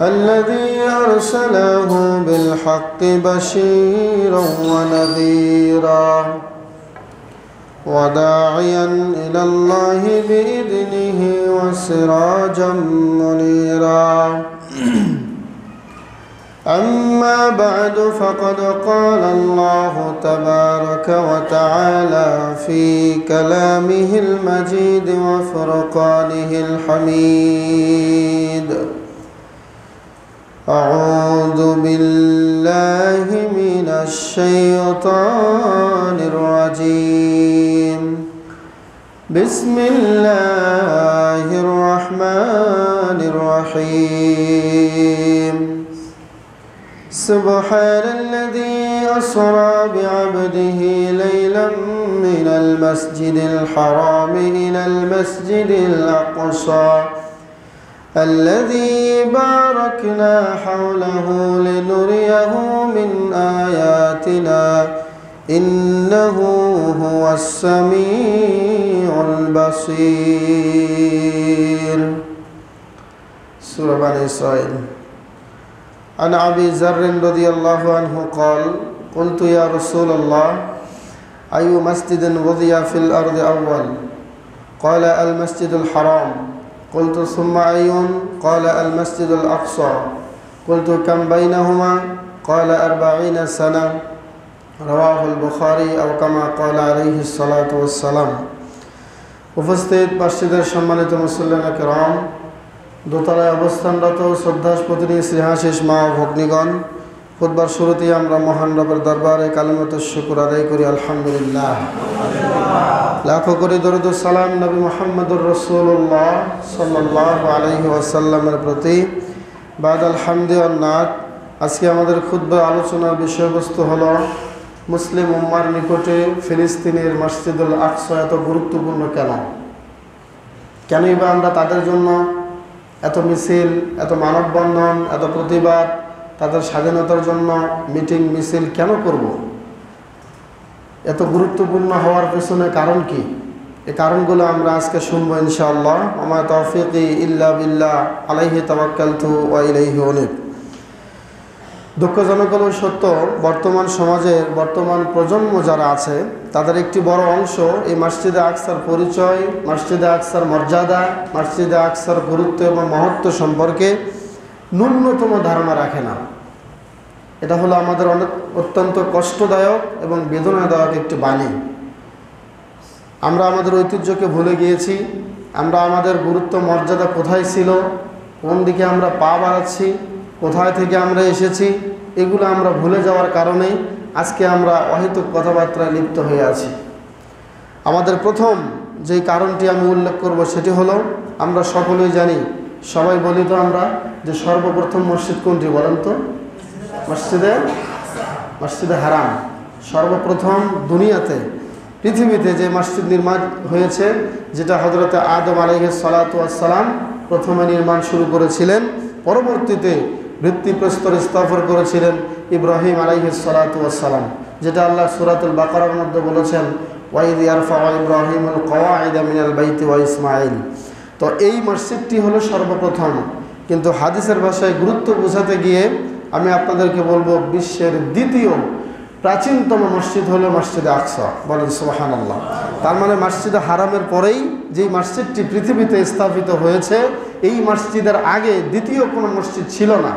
الذي أرسله بالحق بشيرا ونذيرا وداعيا إلى الله بإذنه وسراجا منيرا أما بعد فقد قال الله تبارك وتعالى في كلامه المجيد وفرقانه الحميد أعوذ بالله من الشيطان الرجيم بسم الله الرحمن الرحيم سبحان الذي أسرى بعبده ليلا من المسجد الحرام إلى المسجد الأقصى الذي باركنا حوله لنريه من آياتنا إنه هو السميع البصير. سورة بني إسرائيل. عن أبي ذر رضي الله عنه قال قلت يا رسول الله أي مسجد وضع في الأرض أول؟ قال المسجد الحرام. قلت ثم أي؟ قال المسجد الأقصى. قلت كم بينهما؟ قال 40 سنة. رواه البخاري أو كما قال عليه الصلاة والسلام. উপস্থিত মসজিদের সম্মানিত মুসল্লিয়ানে কেরাম, দোতলায় অবস্থানরত শ্রদ্ধাস্পতিনী শ্রীহাশিস মা ও ভগ্নীগণ, খুতবার শুরুতেই আমরা মহান রবের দরবারে কালিমাত শুকর আদায় করি আলহামদুলিল্লাহ। লাখো কোটি দরুদ ও সালাম নবী মুহাম্মদুর রাসূলুল্লাহ সাল্লাল্লাহু আলাইহি ওয়াসাল্লামের প্রতি। বাদাল হামদি ওয়ান নাত। আজকে আমাদের খুতবা আলোচনার বিষয়বস্তু হলো মুসলিম উম্মার নিকটে ফিলিস্তিনের মসজিদুল আকসা এত গুরুত্বপূর্ণ কেনই বা আমরা তাদের জন্য এত মিছিল, এত মানববন্ধন, এত প্রতিবাদ, তাদের স্বাধীনতার জন্য মিটিং মিছিল কেন করব? এত গুরুত্বপূর্ণ হওয়ার পেছনে কারণ কি? এই কারণগুলো আমরা আজকে শুনবো ইনশাআল্লাহ। ওমা তাওফীকি ইল্লা বিল্লাহ আলাইহি তাওয়াক্কালতু ওয়া ইলাইহি উনীব। দুঃখজনক হলো সত্য, বর্তমান সমাজের বর্তমান প্রজন্ম যারা আছে তাদের একটি বড় অংশ এই মসজিদে আকসার পরিচয়, মসজিদে আকসার মর্যাদা, মসজিদে আকসার গুরুত্ব এবং মহত্ব সম্পর্কে ন্যূনতম ধারণা রাখে না। এটা হলো আমাদের অত্যন্ত কষ্টদায়ক এবং বেদনাদায়ক একটি বাণী। আমরা আমাদের ঐতিহ্যকে ভুলে গিয়েছি। আমরা আমাদের গুরুত্ব মর্যাদা কোথায় ছিল, কোন দিকে আমরা পা বাড়াচ্ছি, কোথায় থেকে আমরা এসেছি, এগুলো আমরা ভুলে যাওয়ার কারণেই আজকে আমরা অহেতুক কথাবার্তায় লিপ্ত হয়ে আছি। আমাদের প্রথম যেই কারণটি আমি উল্লেখ করব সেটি হলো, আমরা সকলেই জানি, সবাই বলি তো আমরা, যে সর্বপ্রথম মসজিদ কোনটি বলেন তো? মসজিদে হারাম। সর্বপ্রথম দুনিয়াতে, পৃথিবীতে যে মসজিদ নির্মাণ হয়েছে, যেটা হযরত আদম আলাইহিস সালাতু ওয়াস সালাম প্রথমে নির্মাণ শুরু করেছিলেন, পরবর্তীতে ভিত্তিপ্রস্তর স্থাপন করেছিলেন ইব্রাহিম আলাইহিস সালাতু ওয়াস সালাম, যেটা আল্লাহ সূরাতুল বাকারার মধ্যে বলেছেন ওয়াইদ ইয়ারফাউ ইব্রাহিমুল কওয়াইদা মিনাল বাইতি ওয়া ইসমাঈল। তো এই মসজিদটি হলো সর্বপ্রথম। কিন্তু হাদিসের ভাষায় গুরুত্ব বোঝাতে গিয়ে আমি আপনাদেরকে বলবো, বিশ্বের দ্বিতীয় প্রাচীনতম মসজিদ হলো মসজিদে আকসা। বলেন সুবহানাল্লাহ। তার মানে মসজিদে হারামের পরেই যেই মসজিদটি পৃথিবীতে স্থাপিত হয়েছে, এই মসজিদের আগে দ্বিতীয় কোনো মসজিদ ছিল না।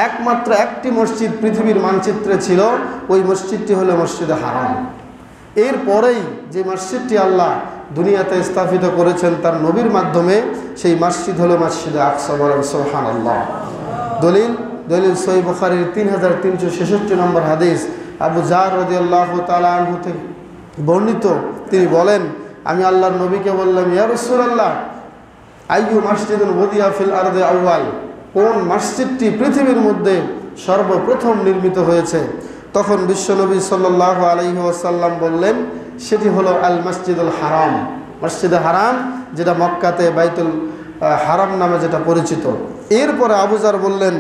একমাত্র একটি মসজিদ পৃথিবীর মানচিত্রে ছিল, ওই মসজিদটি হলো মসজিদে হারাম। এর পরেই যে মসজিদটি আল্লাহ দুনিয়াতে স্থাপিত করেছেন তার নবীর মাধ্যমে, সেই মসজিদ হলো মসজিদে আকসা। বলেন সুবহানাল্লাহ। দলিল সহিহ বুখারীর 3366 নম্বর হাদিস, আবু যার রাদিয়াল্লাহু তাআলা আনহু থেকে বর্ণিত। তিনি বলেন, আমি আল্লাহর নবীকে বললাম, ইয়া রাসূলুল্লাহ আইয়ু মসজিদুন ওদিয়া ফিল আরদি আউয়াল? কোন মসজিদটি পৃথিবীর মধ্যে সর্বপ্রথম নির্মিত হয়েছে? তখন বিশ্বনবী সাল্লাল্লাহু আলাইহি ওয়াসাল্লাম বললেন, সেটি হলো আল মসজিদুল হারাম। মসজিদে হারাম, যেটা মক্কাতে বাইতুল হারাম নামে যেটা পরিচিত। এরপরে আবু যার বললেন,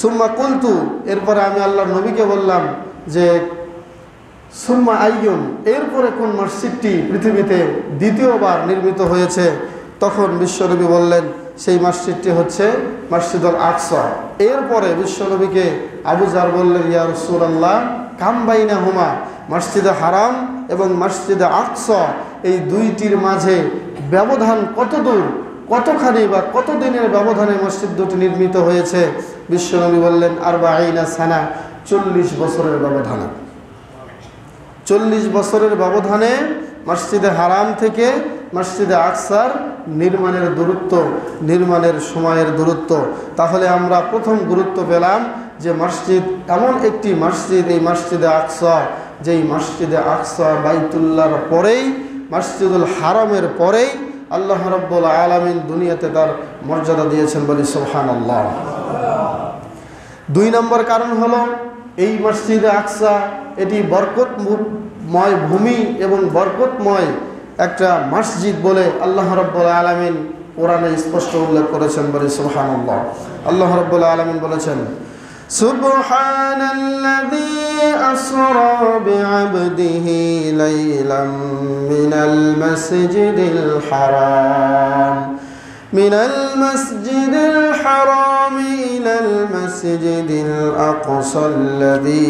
সুম্মা কুলতু, এরপরে আমি আল্লাহর নবীকে বললাম যে সুম্মা আইয়ুন, এরপরে কোন মসজিদটি পৃথিবীতে দ্বিতীয়বার নির্মিত হয়েছে? তখন বিশ্বনবী বললেন, সেই মসজিদটি হচ্ছে মসজিদুল আকসা। এরপরে বিশ্বনবীকে আবু জার বললেন, ইয়া রাসূলুল্লাহ কাম বাইনাহুমা, মসজিদে হারাম এবং মসজিদে আকসা এই দুইটির মাঝে ব্যবধান কত দূর, কতখানি বা কত দিনের ব্যবধানে মসজিদ দুটি নির্মিত হয়েছে? বিশ্বনবী বললেন আরবাঈনা সানা, 40 বছরের ব্যবধানে। 40 বছরের ব্যবধানে মসজিদে হারাম থেকে মসজিদে আকসার নির্মাণের দূরত্ব, নির্মাণের সময়ের দূরত্ব। তাহলে আমরা প্রথম গুরুত্ব পেলাম যে মসজিদ এমন একটি মসজিদ, এই মসজিদে আকসা, যেই মসজিদে আকসা বাইতুল্লাহর পরেই, মসজিদুল হারামের পরেই আল্লাহ রাব্বুল আলামিন দুনিয়াতে তার মর্যাদা দিয়েছেন, বলি সুবহানাল্লাহ। 2 নম্বর কারণ হলো এই মসজিদে আকসা এটি বরকতময় ভূমি এবং বরকতময় একটা মসজিদ বলে আল্লাহ রাব্বুল আলামিন কোরআনে স্পষ্ট উল্লেখ করেছেন, বলি সুবহানাল্লাহ। আল্লাহ রাব্বুল আলামিন বলেছেন, সুবহানাল্লাযী আসরা বিআবদিহি লাইলাম মিনাল মাসজিদিল হারাম ইলাল মাসজিদিল আকসা আল্লাযী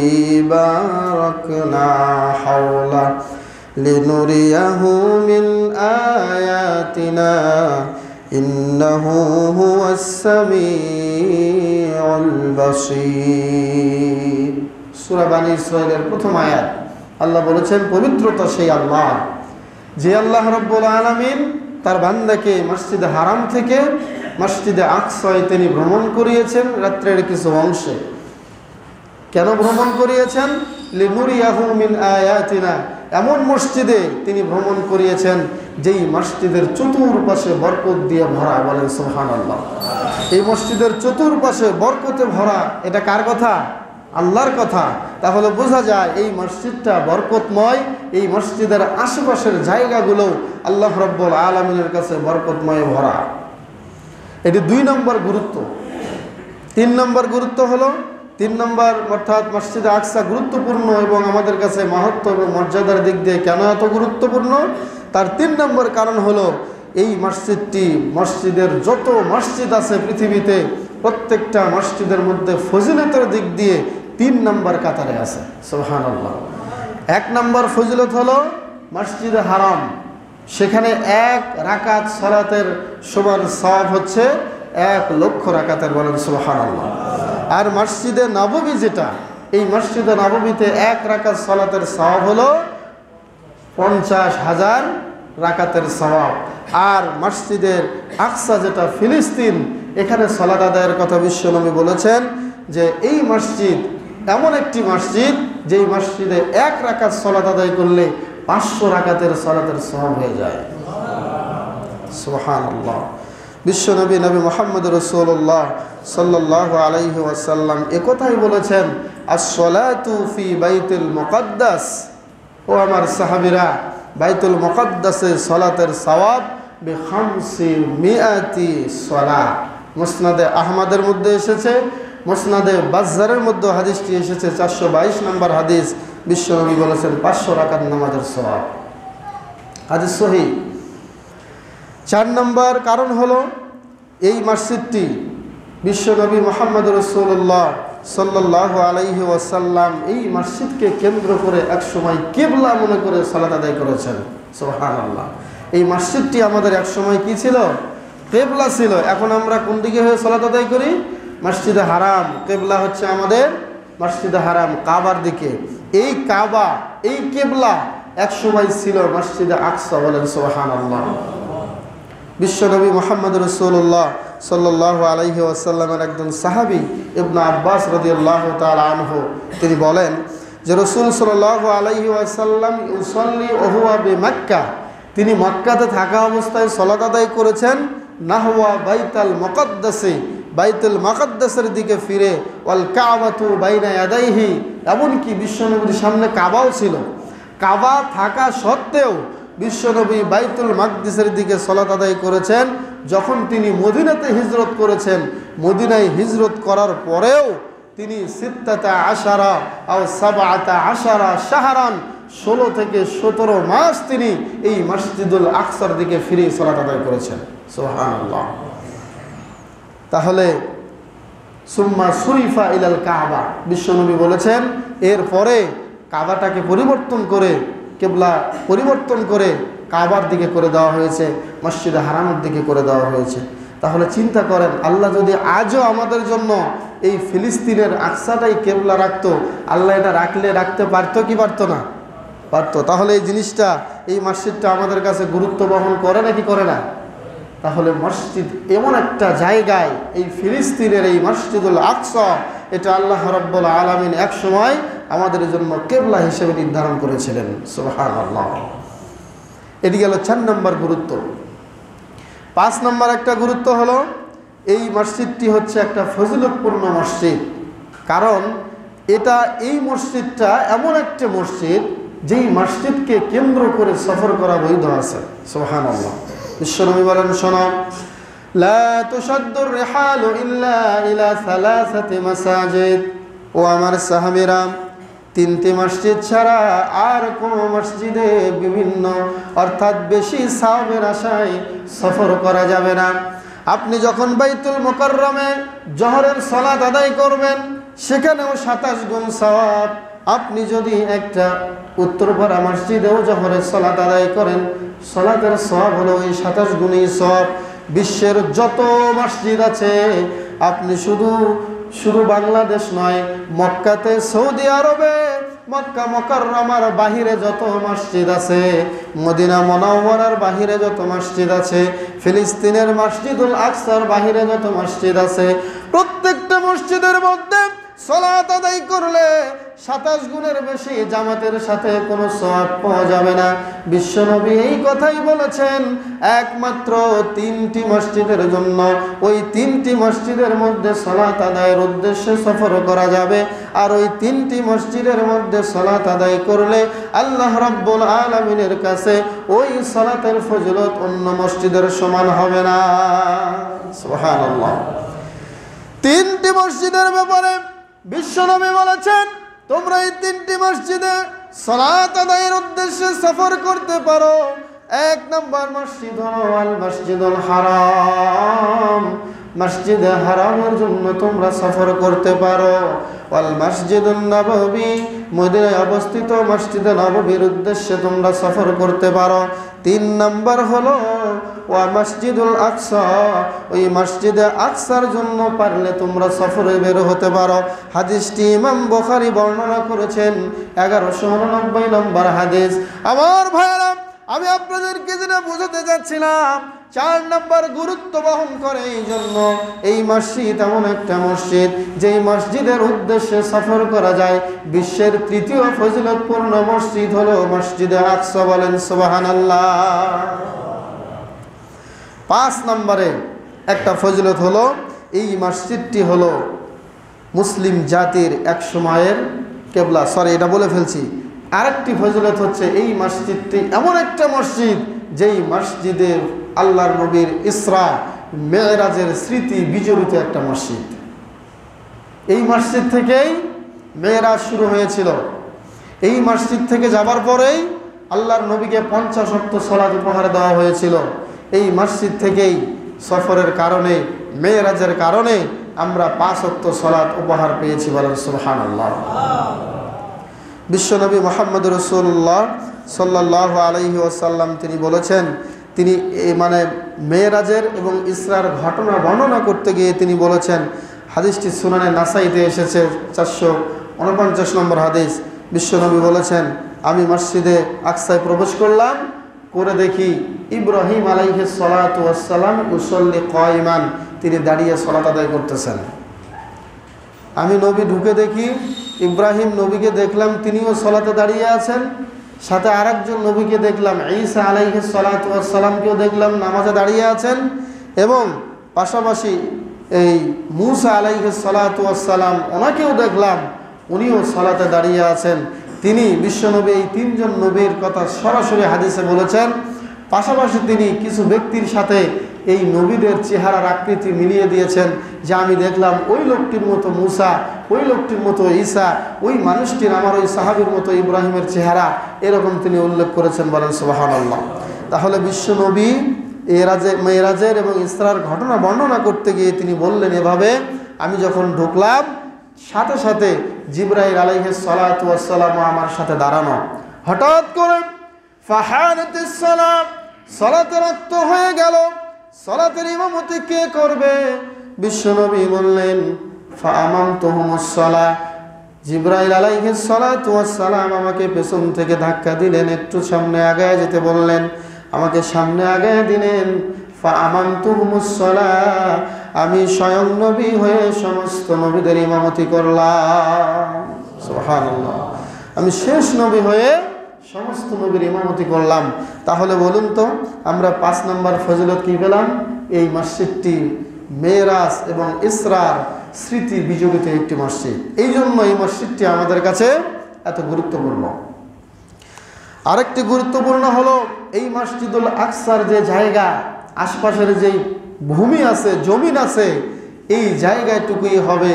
বারাকনা হাওলা লিনুরিয়াহু মিন আয়াতিনা ইন্নাহু হুয়াস সামিউল বাসীর। সূরা বানী ইসরাঈলের প্রথম আয়াত আল্লাহ বলেছেন, পবিত্রতা সেই আল্লাহ, যে আল্লাহ রাব্বুল আলামিন তার বান্দাকে মসজিদে হারাম থেকে মসজিদে আকসায় তিনি ভ্রমণ করিয়েছেন রাত্রের কিছু অংশে। কেন ভ্রমণ করিয়েছেন? লিনুরিয়াহু মিন আয়াতিনা, এমন মসজিদে তিনি ভ্রমণ করিয়েছেন যেই মসজিদের চতুর্পাশে বরকত দিয়ে ভরা, বলেন সুবহানাল্লাহ। এই মসজিদের চতুর্পাশে বরকতে ভরা, এটা কার কথা? আল্লাহর কথা। তাহলে বোঝা যায় এই মসজিদটা বরকতময়, এই মসজিদের আশেপাশের জায়গাগুলো আল্লাহ রাব্বুল আলামিনের কাছে বরকতময় ভরা। এটি 2 নম্বর গুরুত্ব। 3 নম্বর গুরুত্ব হলো, 3 নম্বর অর্থাৎ মসজিদে আকসা গুরুত্বপূর্ণ এবং আমাদের কাছে মাহাত্ম্য এবং মর্যাদার দিক দিয়ে কেন এত গুরুত্বপূর্ণ, তার 3 নম্বর কারণ হলো এই মসজিদটি মসজিদের যত মসজিদ আছে পৃথিবীতে প্রত্যেকটা মসজিদের মধ্যে ফজিলতের দিক দিয়ে 3 নম্বর কাতারে আছে, সুবহানাল্লাহ। 1 নম্বর ফজিলত হলো মসজিদে হারাম, সেখানে 1 রাকাত সালাতের সমান সওয়াব হচ্ছে 1 লক্ষ রাকাতের, বলেন সুবহানাল্লাহ। আর মসজিদে নববী যেটা, এই মসজিদে নববীতে 1 রাকাত সালাতের সওয়াব হলো 50,000 রাকাতের সওয়াব। আর মসজিদের আকসা যেটা ফিলিস্তিন, এখানে সালাত আদায়ের কথা বিশ্বনবী বলেছেন যে এই মসজিদ এমন একটি মসজিদ যেই মসজিদে 1 রাকাত সালাত আদায় করলে 500 রাকাতের সালাতের সওয়াব হয়ে যায়, সুবহানাল্লাহ। বিশ্বনবী নবী মুহাম্মদ রাসূলুল্লাহ সাল্লাল্লাহু আলাইহি ওয়াসাল্লাম একথাই বলেছেন, আস-সালাতু ফি বাইতুল মুকাদ্দাস, ও আমার সাহাবীরা, বাইতুল মুকাদ্দাসে সালাতের সওয়াব বি-500 সালাত। মুসনাদে আহমদের মধ্যে এসেছে, মুসনাদে বাজ্জারের মধ্যে হাদিসটি এসেছে, 422 নম্বর হাদিস। বিশ্বনবী বলেছেন 500 রাকাত নামাজের সওয়াব, হাদিস সহিহ। 4 নম্বর কারণ হলো এই মসজিদটি বিশ্বনবী মুহাম্মদ রাসূলুল্লাহ সাল্লাল্লাহু আলাইহি ওয়াসাল্লাম এই মসজিদকে কেন্দ্র করে একসময় কিবলা মনে করে সালাত আদায় করেছেন, সুবহানাল্লাহ। এই মসজিদটি আমাদের একসময় কি ছিল? কিবলা ছিল। এখন আমরা কোন দিকে হয়ে সালাত আদায় করি? মসজিদে হারাম। কিবলা হচ্ছে আমাদের মসজিদে হারাম, কাবার দিকে। এই কাবা, এই কিবলা একসময় ছিল মসজিদে আকসা, বলেন সুবহানাল্লাহ। বিশ্বনবী মুহাম্মদ রাসূলুল্লাহ সাল্লাল্লাহু আলাইহি ওয়াসাল্লামের একজন সাহাবী ইবনে আব্বাস রাদিয়াল্লাহু তাআলা আনহু, তিনি বলেন যে রাসূল সাল্লাল্লাহু আলাইহি ওয়াসাল্লাম ইউসাল্লি ওয়া হুয়া বিমক্কা, তিনি মক্কাতে থাকা অবস্থায় সালাত আদায় করেছেন নাহওয়া বাইতুল মুকাদ্দাসে, বাইতুল মুকাদ্দাসের দিকে ফিরে, ওয়াল কাবাতু বাইনা ইয়াদাইহি, এমনকি বিশ্বনবীর সামনে কাবাও ছিল। কাবা থাকা সত্ত্বেও বিশ্বনবী বাইতুল মাকদিসের দিকে সালাত আদায় করেছেন। যখন তিনি মদিনাতে হিজরত করেছেন, মদিনায় হিজরত করার পরেও তিনি 17 শাহরান, 16 থেকে 17 মাস তিনি এই মসজিদুল আকসার দিকে ফিরে সালাত আদায় করেছেন, সুবহানাল্লাহ। তাহলে সুম্মা সুরিফা ইলাল কাবা, বিশ্বনবী বলেছেন এরপরে কাবাটাকে পরিবর্তন করে, কিবলা পরিবর্তন করে কাবার দিকে করে দেওয়া হয়েছে, মসজিদে হারামের দিকে করে দেওয়া হয়েছে। তাহলে চিন্তা করেন, আল্লাহ যদি আজও আমাদের জন্য এই ফিলিস্তিনের আকসাটাই কেবলা রাখতো, আল্লাহ এটা রাখতে পারতো কি পারতো না? পারতো। তাহলে এই জিনিসটা, এই মসজিদটা আমাদের কাছে গুরুত্ব বহন করে নাকি করে না? তাহলে মসজিদ এমন একটা জায়গায়, এই ফিলিস্তিনের এই মসজিদুল আকসা, এটা আল্লাহ রাব্বুল আলামিন এক সময় আমাদের জন্য কেবলা হিসেবে নির্ধারণ করেছিলেন। সুবহানাল্লাহ। এটি গেল 4 নম্বর গুরুত্ব। 5 নম্বর একটা গুরুত্ব হলো, এই মসজিদটি হচ্ছে একটা ফজিলতপূর্ণ মসজিদ। কারণ এই মসজিদটা এমন একটা মসজিদ, যেই মসজিদকে কেন্দ্র করে সফর করা বৈধ আছে। সুবহানাল্লাহ। বিশ্বনবী বলেন, শোনো, লা তুশাদ্দুর রিহালু ইল্লা ইলা সালাসাতি মাসাজিদ। ও আমার সাহাবীরা, 3টি মসজিদ ছাড়া আর কোনো মসজিদে বিভিন্ন অর্থাৎ বেশি সওয়াবের আশায় সফর করা যাবে না। আপনি যখন বাইতুল মুকাররমে জোহরের সালাত আদায় করবেন, সেখানেও 27 গুণ সওয়াব। আপনি যদি একটা উত্তরপাড়া মসজিদেও জোহরের সালাত আদায় করেন, সালাতের সওয়াব হলো ওই 27 গুণই সওয়াব। বিশ্বের যত মসজিদ আছে, আপনি শুধু বাংলাদেশ নয়, মক্কাতে, সৌদি আরবে, মক্কা মুকাররমার বাহিরে যত মসজিদ আছে, মদিনা মুনাওয়ারার বাহিরে যত মসজিদ আছে, ফিলিস্তিনের মসজিদুল আকসার বাহিরে যত মসজিদ আছে, প্রত্যেকটা মসজিদের মধ্যে সালাত আদায় করলে 27 গুণের বেশি জামাতের সাথে কোনো সওয়াব পাওয়া যাবে না। বিশ্বনবী এই কথাই বলেছেন। একমাত্র 3টি মসজিদের জন্য, ওই 3টি মসজিদের মধ্যে সালাত আদায়ের উদ্দেশ্যে সফর করা যাবে। আর ওই 3টি মসজিদের মধ্যে সালাত আদায় করলে আল্লাহ রাব্বুল আলামিনের কাছে ওই সালাতের ফজিলত অন্য মসজিদের সমান হবে না। সুবহানাল্লাহ। 3টি মসজিদের ব্যাপারে বিশ্বনবী বলেছেন, তোমরা এই 3টি মসজিদে সালাত আদায়ের উদ্দেশ্যে সফর করতে পারো। 1 নম্বর মসজিদ হলো আল মসজিদুল হারাম। মসজিদে হারামের জন্য তোমরা সফর করতে পারো। ওয়াল মসজিদুন নববী, মদিনায় অবস্থিত মসজিদে নববীর উদ্দেশ্যে তোমরা সফর করতে পারো। 3 নম্বর হলো ওয়া মসজিদুল আকসা, ওই মসজিদে আকসার জন্য পারলে তোমরা সফরে বের হতে পারো। হাদিসটি ইমাম বুখারী বর্ণনা করেছেন, 1199 নম্বর হাদিস। আমার ভাইরা, আমি আপনাদেরকে যেটা বোঝাতে যাচ্ছিলাম, 4 নম্বর গুরুত্ব বহন করে এই জন্য, এই মসজিদ এমন একটা মসজিদ, যেই মসজিদের উদ্দেশ্যে সফর করা যায়। বিশ্বের 3য় ফজিলতপূর্ণ মসজিদ হলো মসজিদে আকসা। বলেন সুবহানাল্লাহ। 5 নম্বরে একটা ফজিলত হলো, এই মসজিদটি হলো মুসলিম জাতির এক সময়ের কেবলা। এটা বলে ফেলছি। আরেকটি ফজিলত হচ্ছে, এই মসজিদটি এমন একটা মসজিদ, যেই মসজিদে আল্লাহর নবীর ইসরা মেরাজের স্মৃতি বিজড়িত একটা মসজিদ। এই মসজিদ থেকেই মেরাজ শুরু হয়েছিল। এই মসজিদ থেকে যাবার পরেই আল্লাহর নবীকে 50 ওয়াক্ত সালাত উপহার দেওয়া হয়েছিল। এই মসজিদ থেকেই সফরের কারণে, মেরাজের কারণে আমরা 5 ওয়াক্ত সালাত উপহার পেয়েছি। বলেন সুবহানাল্লাহ। বিশ্বনবী মুহাম্মদ রাসূলুল্লাহ সাল্লাল্লাহু আলাইহি ওয়াসাল্লাম তিনি বলেছেন, তিনি মেরাজের এবং ইসরার ঘটনা বর্ণনা করতে গিয়ে তিনি বলেছেন, হাদিসটি সুনানে নাসাইতে এসেছে, 449 নম্বর হাদিস। বিশ্বনবী বলেছেন, আমি মসজিদে আকসায় প্রবেশ করলাম, করে দেখি ইব্রাহিম আলাইহিস সালাতু ওয়াস সালাম ইউসাল্লি কায়মান, তিনি দাঁড়িয়ে সালাত আদায় করতেছেন। আমি নবী ঢুকে দেখি, ইব্রাহিম নবীকে দেখলাম তিনিও সালাতে দাঁড়িয়ে আছেন। সাথে আরেকজন নবীকে দেখলাম, ঈসা আলাইহিস সালাতু ওয়াস সালামকেও দেখলাম নামাজে দাঁড়িয়ে আছেন। এবং পাশাপাশি এই মূসা আলাইহিস সালাতু ওয়াস সালাম, ওনাকেও দেখলাম, উনিও সালাতে দাঁড়িয়ে আছেন। তিনি বিশ্বনবী এই 3 জন নবীর কথা সরাসরি হাদিসে বলেছেন। পাশাপাশি তিনি কিছু ব্যক্তির সাথে এই নবীদের চেহারার আকৃতি মিলিয়ে দিয়েছেন, যে আমি দেখলাম ওই লোকটির মতো মূসা, ওই লোকটির মতো ঈসা, ওই মানুষটির আমার ওই সাহাবীর মতো ইব্রাহিমের চেহারা, এরকম তিনি উল্লেখ করেছেন। বলেন সুবহানাল্লাহ। তাহলে বিশ্বনবী মেরাজের এবং ইসরার ঘটনা বর্ণনা করতে গিয়ে তিনি বললেন এভাবে, আমি যখন ঢুকলাম সাথে সাথে জিবরাইল আলাইহিস সালাতু ওয়াস সালাম আমার সাথে দাঁড়ানো। হঠাৎ করে ফাহানাতিস সালাত, সালাতের রক্ত হয়ে গেল। সালাতের ইমামতি কে করবে? বিশ্বনবী বললেন ফাআমামতুহুমুস সালাহ। জিবরাইল আলাইহিস সালাতু ওয়াস সালাম আমাকে পেছন থেকে ধাক্কা দিলেন, একটু সামনে আগায় যেতে বললেন, আমাকে সামনে আগায় দিলেন। ফাআমামতুহুমুস সালাহ, আমি স্বয়ং নবী হয়ে সমস্ত নবীদের ইমামতি করলাম। সুবহানাল্লাহ, আমি শেষ নবী হয়ে সমস্ত নবীর ইমামতি করলাম। তাহলে বলুন তো আমরা 5 নম্বর ফজিলত কি পেলাম? এই মসজিদটি মেরাজ এবং ইসরার স্মৃতি বিজড়িত একটি মসজিদ। এই জন্য এই মসজিদটি আমাদের কাছে এত গুরুত্বপূর্ণ। আরেকটি গুরুত্বপূর্ণ হলো এই মসজিদুল আকসার যে জায়গা, আশপাশের যেই ভূমি আছে, জমিন আছে, এই জায়গাটুকুই হবে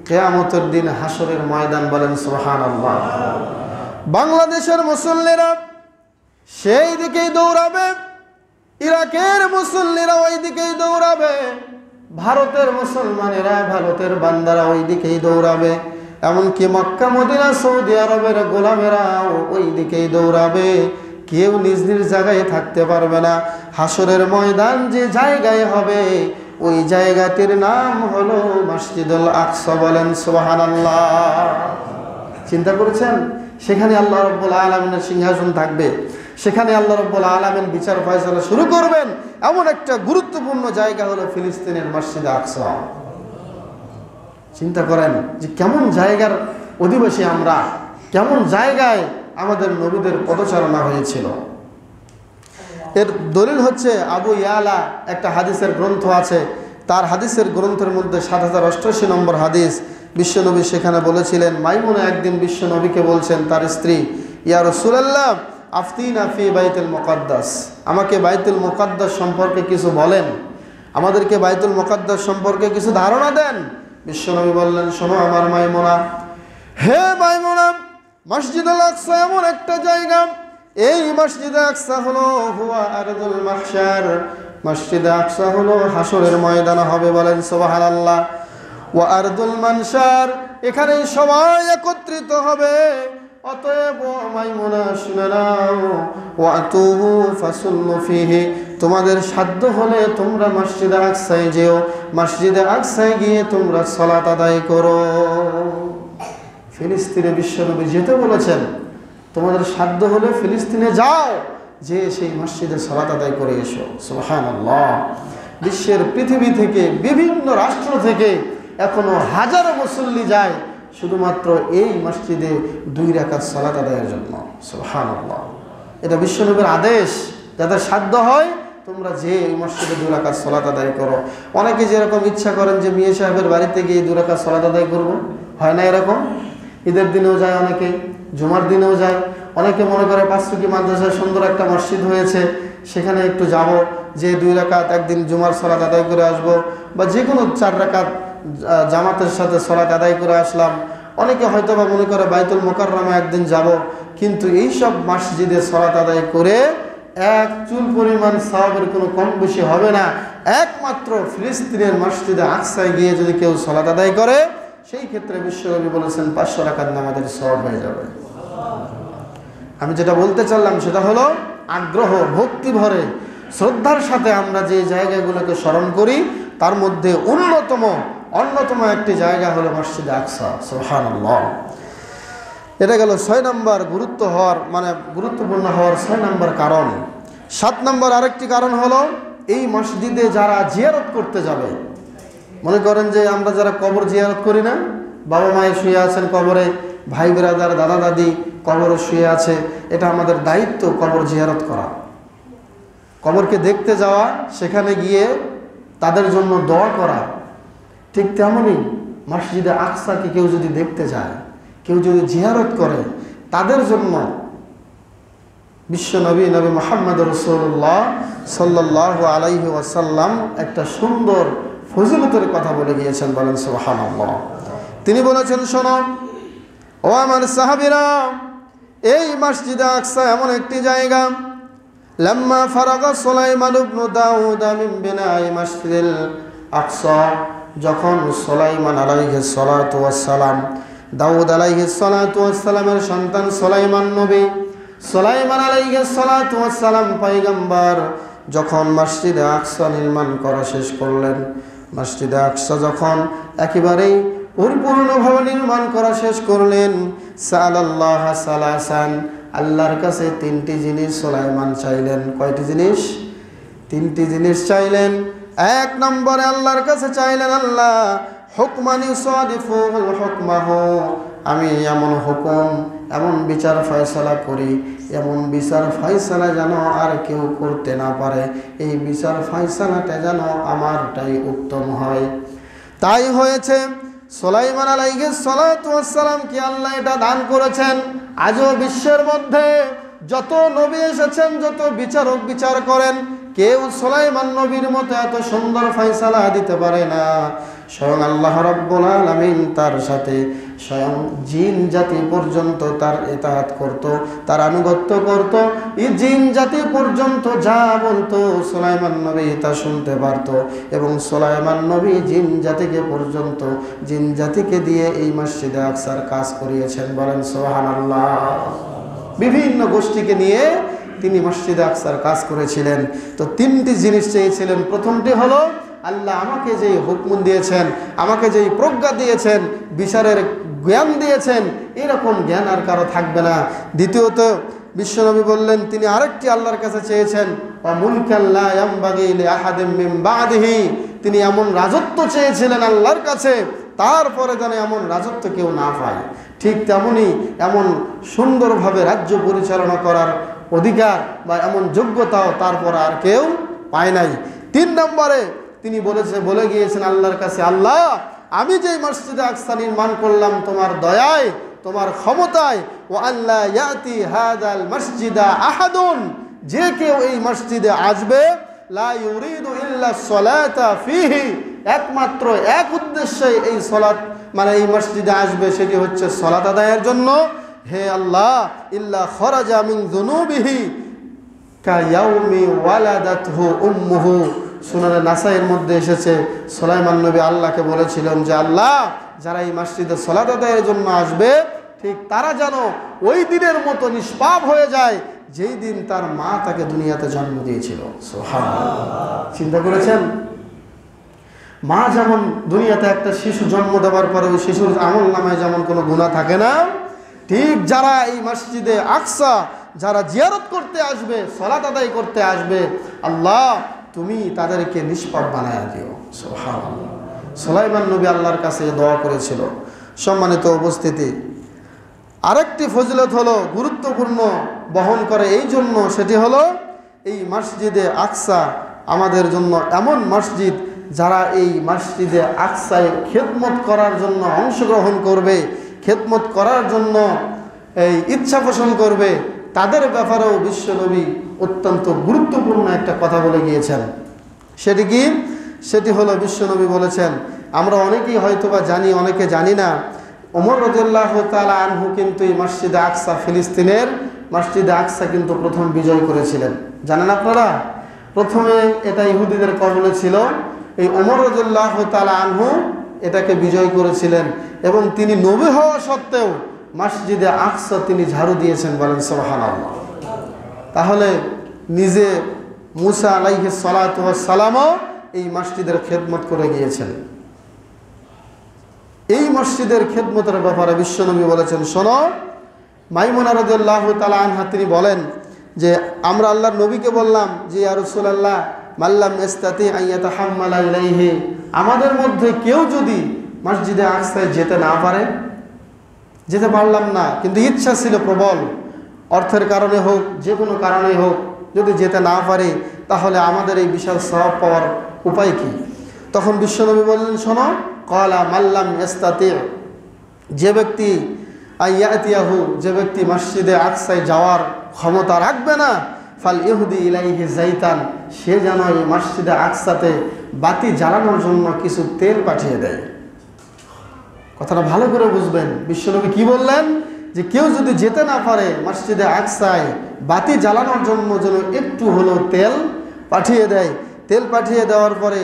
কিয়ামতের দিন হাসরের ময়দান। বলেন সুবহানাল্লাহ। বাংলাদেশের মুসল্লিরা সেই দিকেই দৌড়াবে, ইরাকের মুসল্লিরা ওই দিকেই দৌড়াবে, ভারতের মুসলমানেরা, ভারতের বান্দারা ওই দিকেই দৌড়াবে, এমনকি মক্কা মদিনা সৌদি আরবের গোলামেরাও ওই দিকেই দৌড়াবে। কেউ নিজ নিজ জায়গায় থাকতে পারবে না। হাসরের ময়দান যে জায়গায় হবে ওই জায়গাটির নাম হলো মসজিদুল আকসা। বলেন সুবহানাল্লাহ। চিন্তা করেছেন? সেখানে আল্লাহ রাব্বুল আলামিনের সিংহাসন থাকবে, সেখানে আল্লাহ রাব্বুল আলামিন বিচার ফয়সালা শুরু করবেন। এমন একটা গুরুত্বপূর্ণ জায়গা হলো ফিলিস্তিনের মসজিদে আকসা। চিন্তা করেন যে কেমন জায়গার অধিবাসী আমরা, কেমন জায়গায় আমাদের নবীদের পদচারণা হয়েছিল। এর দলিল হচ্ছে আবু ইয়ালা একটা হাদিসের গ্রন্থ আছে, তার হাদিসের গ্রন্থের মধ্যে 7088 নম্বর হাদিস। বিশ্বনবী সেখানে বলেছিলেন, মাইমুনা একদিন বিশ্বনবীকে বলছেন তার স্ত্রী, ইয়া রাসূলুল্লাহ আফতিনা ফি বাইতুল মুকাদ্দাস, আমাকে বাইতুল মুকাদ্দাস সম্পর্কে কিছু বলেন, আমাদেরকে বাইতুল মুকাদ্দাস সম্পর্কে কিছু ধারণা দেন। বিশ্বনবী বললেন, শোনো আমার মাইমুনা, হে মাইমুনা, মসজিদুল আকসা এমন একটা জায়গা, এই মসজিদে আকসা হলো হুয়া আরদুল মাহশার, মসজিদে আকসা হলো হাসরের ময়দান হবে। বলেন সুবহানাল্লাহ। ওয়া আরদুল মানশার, এখানে সবাই একত্রিত হবে। অতএব মাইমুনা শুনে নাও, ওয়াতুহু ফাসাল্লু ফিহি, তোমাদের সাধ্য হলে তোমরা মসজিদে আকসায় যেও, মসজিদে আকসায় গিয়ে তোমরা সালাত আদায় করো। ফিলিস্তিনে বিশ্বনবী যেতে বলেছেন, তোমাদের সাধ্য হলে ফিলিস্তিনে যাও, যে সেই মসজিদে সালাত আদায় করে এসো। সুবহানাল্লাহ। বিশ্বের পৃথিবী থেকে, বিভিন্ন রাষ্ট্র থেকে এখনো হাজারো মুসল্লি যায় শুধুমাত্র এই মসজিদে 2 রাকাত সালাত আদায়ের জন্য। সুবহানাল্লাহ। এটা বিশ্বনবীর আদেশ, যাদের সাধ্য হয় তোমরা যে এই মসজিদে 2 রাকাত সালাত আদায় করো। অনেকে যেরকম ইচ্ছা করেন যে মিয়া সাহেবের বাড়িতে গিয়ে 2 রাকাত সালাত আদায় করবো, হয় না এরকম? ঈদের দিনেও যায় অনেকে, জুমার দিনেও যায়, অনেকে মনে করে পাঁচটুকি মাদ্রাসায় সুন্দর একটা মসজিদ হয়েছে, সেখানে একটু যাব, যে 2 রাকাত একদিন জুমার সালাত আদায় করে আসবো, বা যে কোনো 4 রাকাত জামাতের সাথে সালাত আদায় করে আসলাম। অনেকে হয়তো বা মনে করে বাইতুল মুকাররমে একদিন যাব, কিন্তু এইসব মসজিদে সালাত আদায় করে এক চুল পরিমাণ সওয়াবের কোনো কম বেশি হবে না। একমাত্র ফিলিস্তিনের মসজিদে আকসায় গিয়ে যদি কেউ সালাত আদায় করে, সেই ক্ষেত্রে বিশ্বনবী বলেছেন 500 রাকাত নামাজের সওয়াব হয়ে যাবে। আমি যেটা বলতে চাইলাম সেটা হলো আগ্রহ, ভক্তি ভরে, শ্রদ্ধার সাথে আমরা যে জায়গাগুলোকে স্মরণ করি, তার মধ্যে অন্যতম একটি জায়গা হলো মসজিদে আকসা। সুবহানাল্লাহ। এটা গেল 6 নম্বর গুরুত্বপূর্ণ হওয়ার 6 নম্বর কারণ। 7 নম্বর আরেকটি কারণ হলো এই মসজিদে যারা জিয়ারত করতে যাবে, মনে করেন যে আমরা যারা কবর জিয়ারত করি না, বাবা মায়ে শুয়ে আছেন কবরে, ভাই ব্রাদার, দাদা দাদি কবরে শুয়ে আছে, এটা আমাদের দায়িত্ব কবর জিয়ারত করা, কবরকে দেখতে যাওয়া, সেখানে গিয়ে তাদের জন্য দোয়া করা। ঠিক তেমনই মসজিদে আকসাকে কেউ যদি দেখতে যায়, কেউ যদি জিয়ারত করে, তাদের জন্য বিশ্বনবী নবী মুহাম্মদ রাসূলুল্লাহ সাল্লাল্লাহু আলাইহি ওয়াসাল্লাম একটা সুন্দর ফজিলতের কথা বলে গিয়েছেন। বলেন সুবহানাল্লাহ। তিনি বলেছেন, শোনো ও আমার সাহাবীরা, এই মসজিদে আকসা এমন একটি জায়গা, লাম্মা ফারাগা সুলাইমান ইবনে দাউদ মিন বিনাই মসজিদিল আকসা, যখন সুলাইমান আলাইহিস সালাতু ওয়াস সালাম, দাউদ আলাইহিস সালাতু ওয়াস সালামের সন্তান সুলাইমান নবী, সুলাইমান আলাইহিস সালাতু ওয়াস সালাম পয়গম্বর, যখন মসজিদে আকসা নির্মাণ করা শেষ করলেন, মসজিদে আকসা যখন একেবারেই পরিপূর্ণভাবে নির্মাণ করা শেষ করলেন, সাআলাল্লাহ সালাসান, আল্লাহর কাছে তিনটি জিনিস সুলাইমান চাইলেন। কয়টি জিনিস? তিনটি জিনিস চাইলেন। এক নম্বরে আল্লাহর কাছে চাইলেন, আল্লাহ হুকমান ইউসাদিফুল হুকমাহু, আমি এমন হুকুম, এমন বিচার ফয়সালা করি, এমন বিচার ফয়সালা যেন আর কেউ করতে না পারে, এই বিচার ফয়সালাটা যেন আমারটাই উত্তম হয়। তাই হয়েছে, সুলাইমান আলাইহিস সালাতু ওয়াস সালাম কি আল্লাহ এটা দান করেছেন। আজও বিশ্বের মধ্যে যত নবী এসেছেন, যত বিচারক বিচার করেন, কেউ সুলাইমান নবীর মতো এত সুন্দর ফয়সালা দিতে পারে না। স্বয়ং আল্লাহ রাব্বুল আলামিন তার সাথে স্বয়ং জিন জাতি পর্যন্ত তার ইতাআত করত, তার আনুগত্য করত। এই জিন জাতি পর্যন্ত যা বলতো সুলাইমান নবী তা শুনতে পারত, এবং সুলাইমান নবী জিন জাতিকে পর্যন্ত, জিন জাতিকে দিয়ে এই মসজিদে আকসার কাজ করিয়েছেন। বলেন সুবহানাল্লাহ। বিভিন্ন গোষ্ঠীকে নিয়ে তিনি মসজিদে আকসার কাজ করেছিলেন। তো তিনটি জিনিস চেয়েছিলেন। প্রথমটি হলো, আল্লাহ আমাকে যেই হুকুম দিয়েছেন, আমাকে যেই প্রজ্ঞা দিয়েছেন, বিচারের জ্ঞান দিয়েছেন, এরকম জ্ঞান আর কারো থাকবে না। দ্বিতীয়ত বিশ্বনবী বললেন, তিনি আরেকটি আল্লাহর কাছে চেয়েছেন, ওয়া মুলকান লা ইয়ামবাগি লিআহাদিন মিন বা'দিহি, তিনি এমন রাজত্ব চেয়েছিলেন আল্লাহর কাছে, তারপরে যেন এমন রাজত্ব কেউ না পায়। ঠিক তেমনি এমন সুন্দরভাবে রাজ্য পরিচালনা করার অধিকার বা এমন যোগ্যতাও তারপর আর কেউ পায় নাই। 3 নম্বরে তিনি বলে গিয়েছেন আল্লাহর কাছে, আল্লাহ আমি যে মসজিদে আকসা নির্মাণ করলাম তোমার দয়ায়, তোমার ক্ষমতায়, ও আল্লাহ ইয়াতি হাদাল মসজিদা আহাদুন, যে কেউ এই মসজিদে আসবে, লা ইউরিদু ইল্লা সলাতা ফিহি, একমাত্র এক উদ্দেশ্যে এই সালাত মানে এই মসজিদে আসবে, সেটি হচ্ছে সালাত আদায়ের জন্য। হে আল্লাহ, ইল্লা খরাজা মিন যুনুবিহি কায়াউমি ওয়ালাদাতহু উম্মুহু, সুনানে নাসাইয়ের মধ্যে এসেছে, সুলাইমান নবী আল্লাহকে বলেছিলেন যে আল্লাহ যারা এই মসজিদে সালাত আদায়ের জন্য আসবে, ঠিক তারা যেন ওই দিনের মতো নিষ্পাপ হয়ে যায় যেই দিন তার মা তাকে দুনিয়াতে জন্ম দিয়েছিল। সুবহানাল্লাহ। চিন্তা করেছেন, মা যেমন দুনিয়াতে একটা শিশু জন্ম দেওয়ার পরে ওই শিশুর আমলনামায় যেমন কোনো গুনাহ থাকে না, ঠিক যারা এই মসজিদে আকসা যারা জিয়ারত করতে আসবে, সালাত আদায় করতে আসবে, আল্লাহ তুমি তাদেরকে নিষ্পাপ বানায়া দিও। সুবহানাল্লাহ। সুলাইমান নবী আল্লাহর কাছে দোয়া করেছিল। সম্মানিত উপস্থিতি, আরেকটি ফজিলত হলো গুরুত্বপূর্ণ বহন করে এই জন্য, সেটি হলো এই মসজিদে আকসা আমাদের জন্য এমন মসজিদ, যারা এই মসজিদে আকসায় খেদমত করার জন্য অংশগ্রহণ করবে, খেদমত করার জন্য এই ইচ্ছা পোষণ করবে, তাদের ব্যাপারেও বিশ্বনবী অত্যন্ত গুরুত্বপূর্ণ একটা কথা বলে গিয়েছেন। সেটি কি? সেটি হলো বিশ্বনবী বলেছেন, আমরা অনেকেই হয়তোবা জানি, অনেকে জানি না, ওমর রাদিয়াল্লাহু তাআলা আনহু কিন্তু এই মসজিদে আকসা, ফিলিস্তিনের মসজিদে আকসা কিন্তু প্রথম বিজয় করেছিলেন। জানেন আপনারা? প্রথমে এটা ইহুদিদের কবলে ছিল, এই ওমর রাদিয়াল্লাহু তাআলা আনহু এটাকে বিজয় করেছিলেন, এবং তিনি নবী হওয়া সত্ত্বেও মসজিদে আকসা তিনি ঝাড়ু দিয়েছেন। বলেন সুবহানাল্লাহ। তাহলে নিজে মুসা আলাইহিস সালাতু ওয়াস সালামও এই মসজিদের খেদমত করে গিয়েছেন। এই মসজিদের খেদমতের ব্যাপারে বিশ্বনবী বলেছেন, শোনো, মাইমুনা রাদিয়াল্লাহু তাআলা আনহা তিনি বলেন যে আমরা আল্লাহর নবীকে বললাম যে ইয়া রাসূলুল্লাহ মাল্লাম ইস্তাতি আন ইয়াতাহাম্মালা ইলাইহি, আমাদের মধ্যে কেউ যদি মসজিদে আকসায় যেতে না পারে, যেতে পারলাম না কিন্তু ইচ্ছা ছিল প্রবল, অর্থের কারণে হোক, যে কোনো কারণে হোক, যদি যেতে না পারি তাহলে আমাদের এই বিশাল সওয়াব পাওয়ার উপায় কি? তখন বিশ্বনবী বললেন, শোনো, ক্বালা মাল্লাম ইস্তাতি, যে ব্যক্তি আইয়াতিয়াহু, যে ব্যক্তি মসজিদে আকসায় যাওয়ার ক্ষমতা রাখবে না, ফাল ইহুদি ইলাইহি যাইতান, সে যেন এই মসজিদে আকসাতে বাতি জ্বালানোর জন্য কিছু তেল পাঠিয়ে দেয়। কথাটা ভালো করে বুঝবেন, বিশ্বনবী কি বললেন? যে কেউ যদি যেতে না পারে মসজিদে আকসায় বাতি জ্বালানোর জন্য যেন একটু হলেও তেল পাঠিয়ে দেয়। তেল পাঠিয়ে দেওয়ার পরে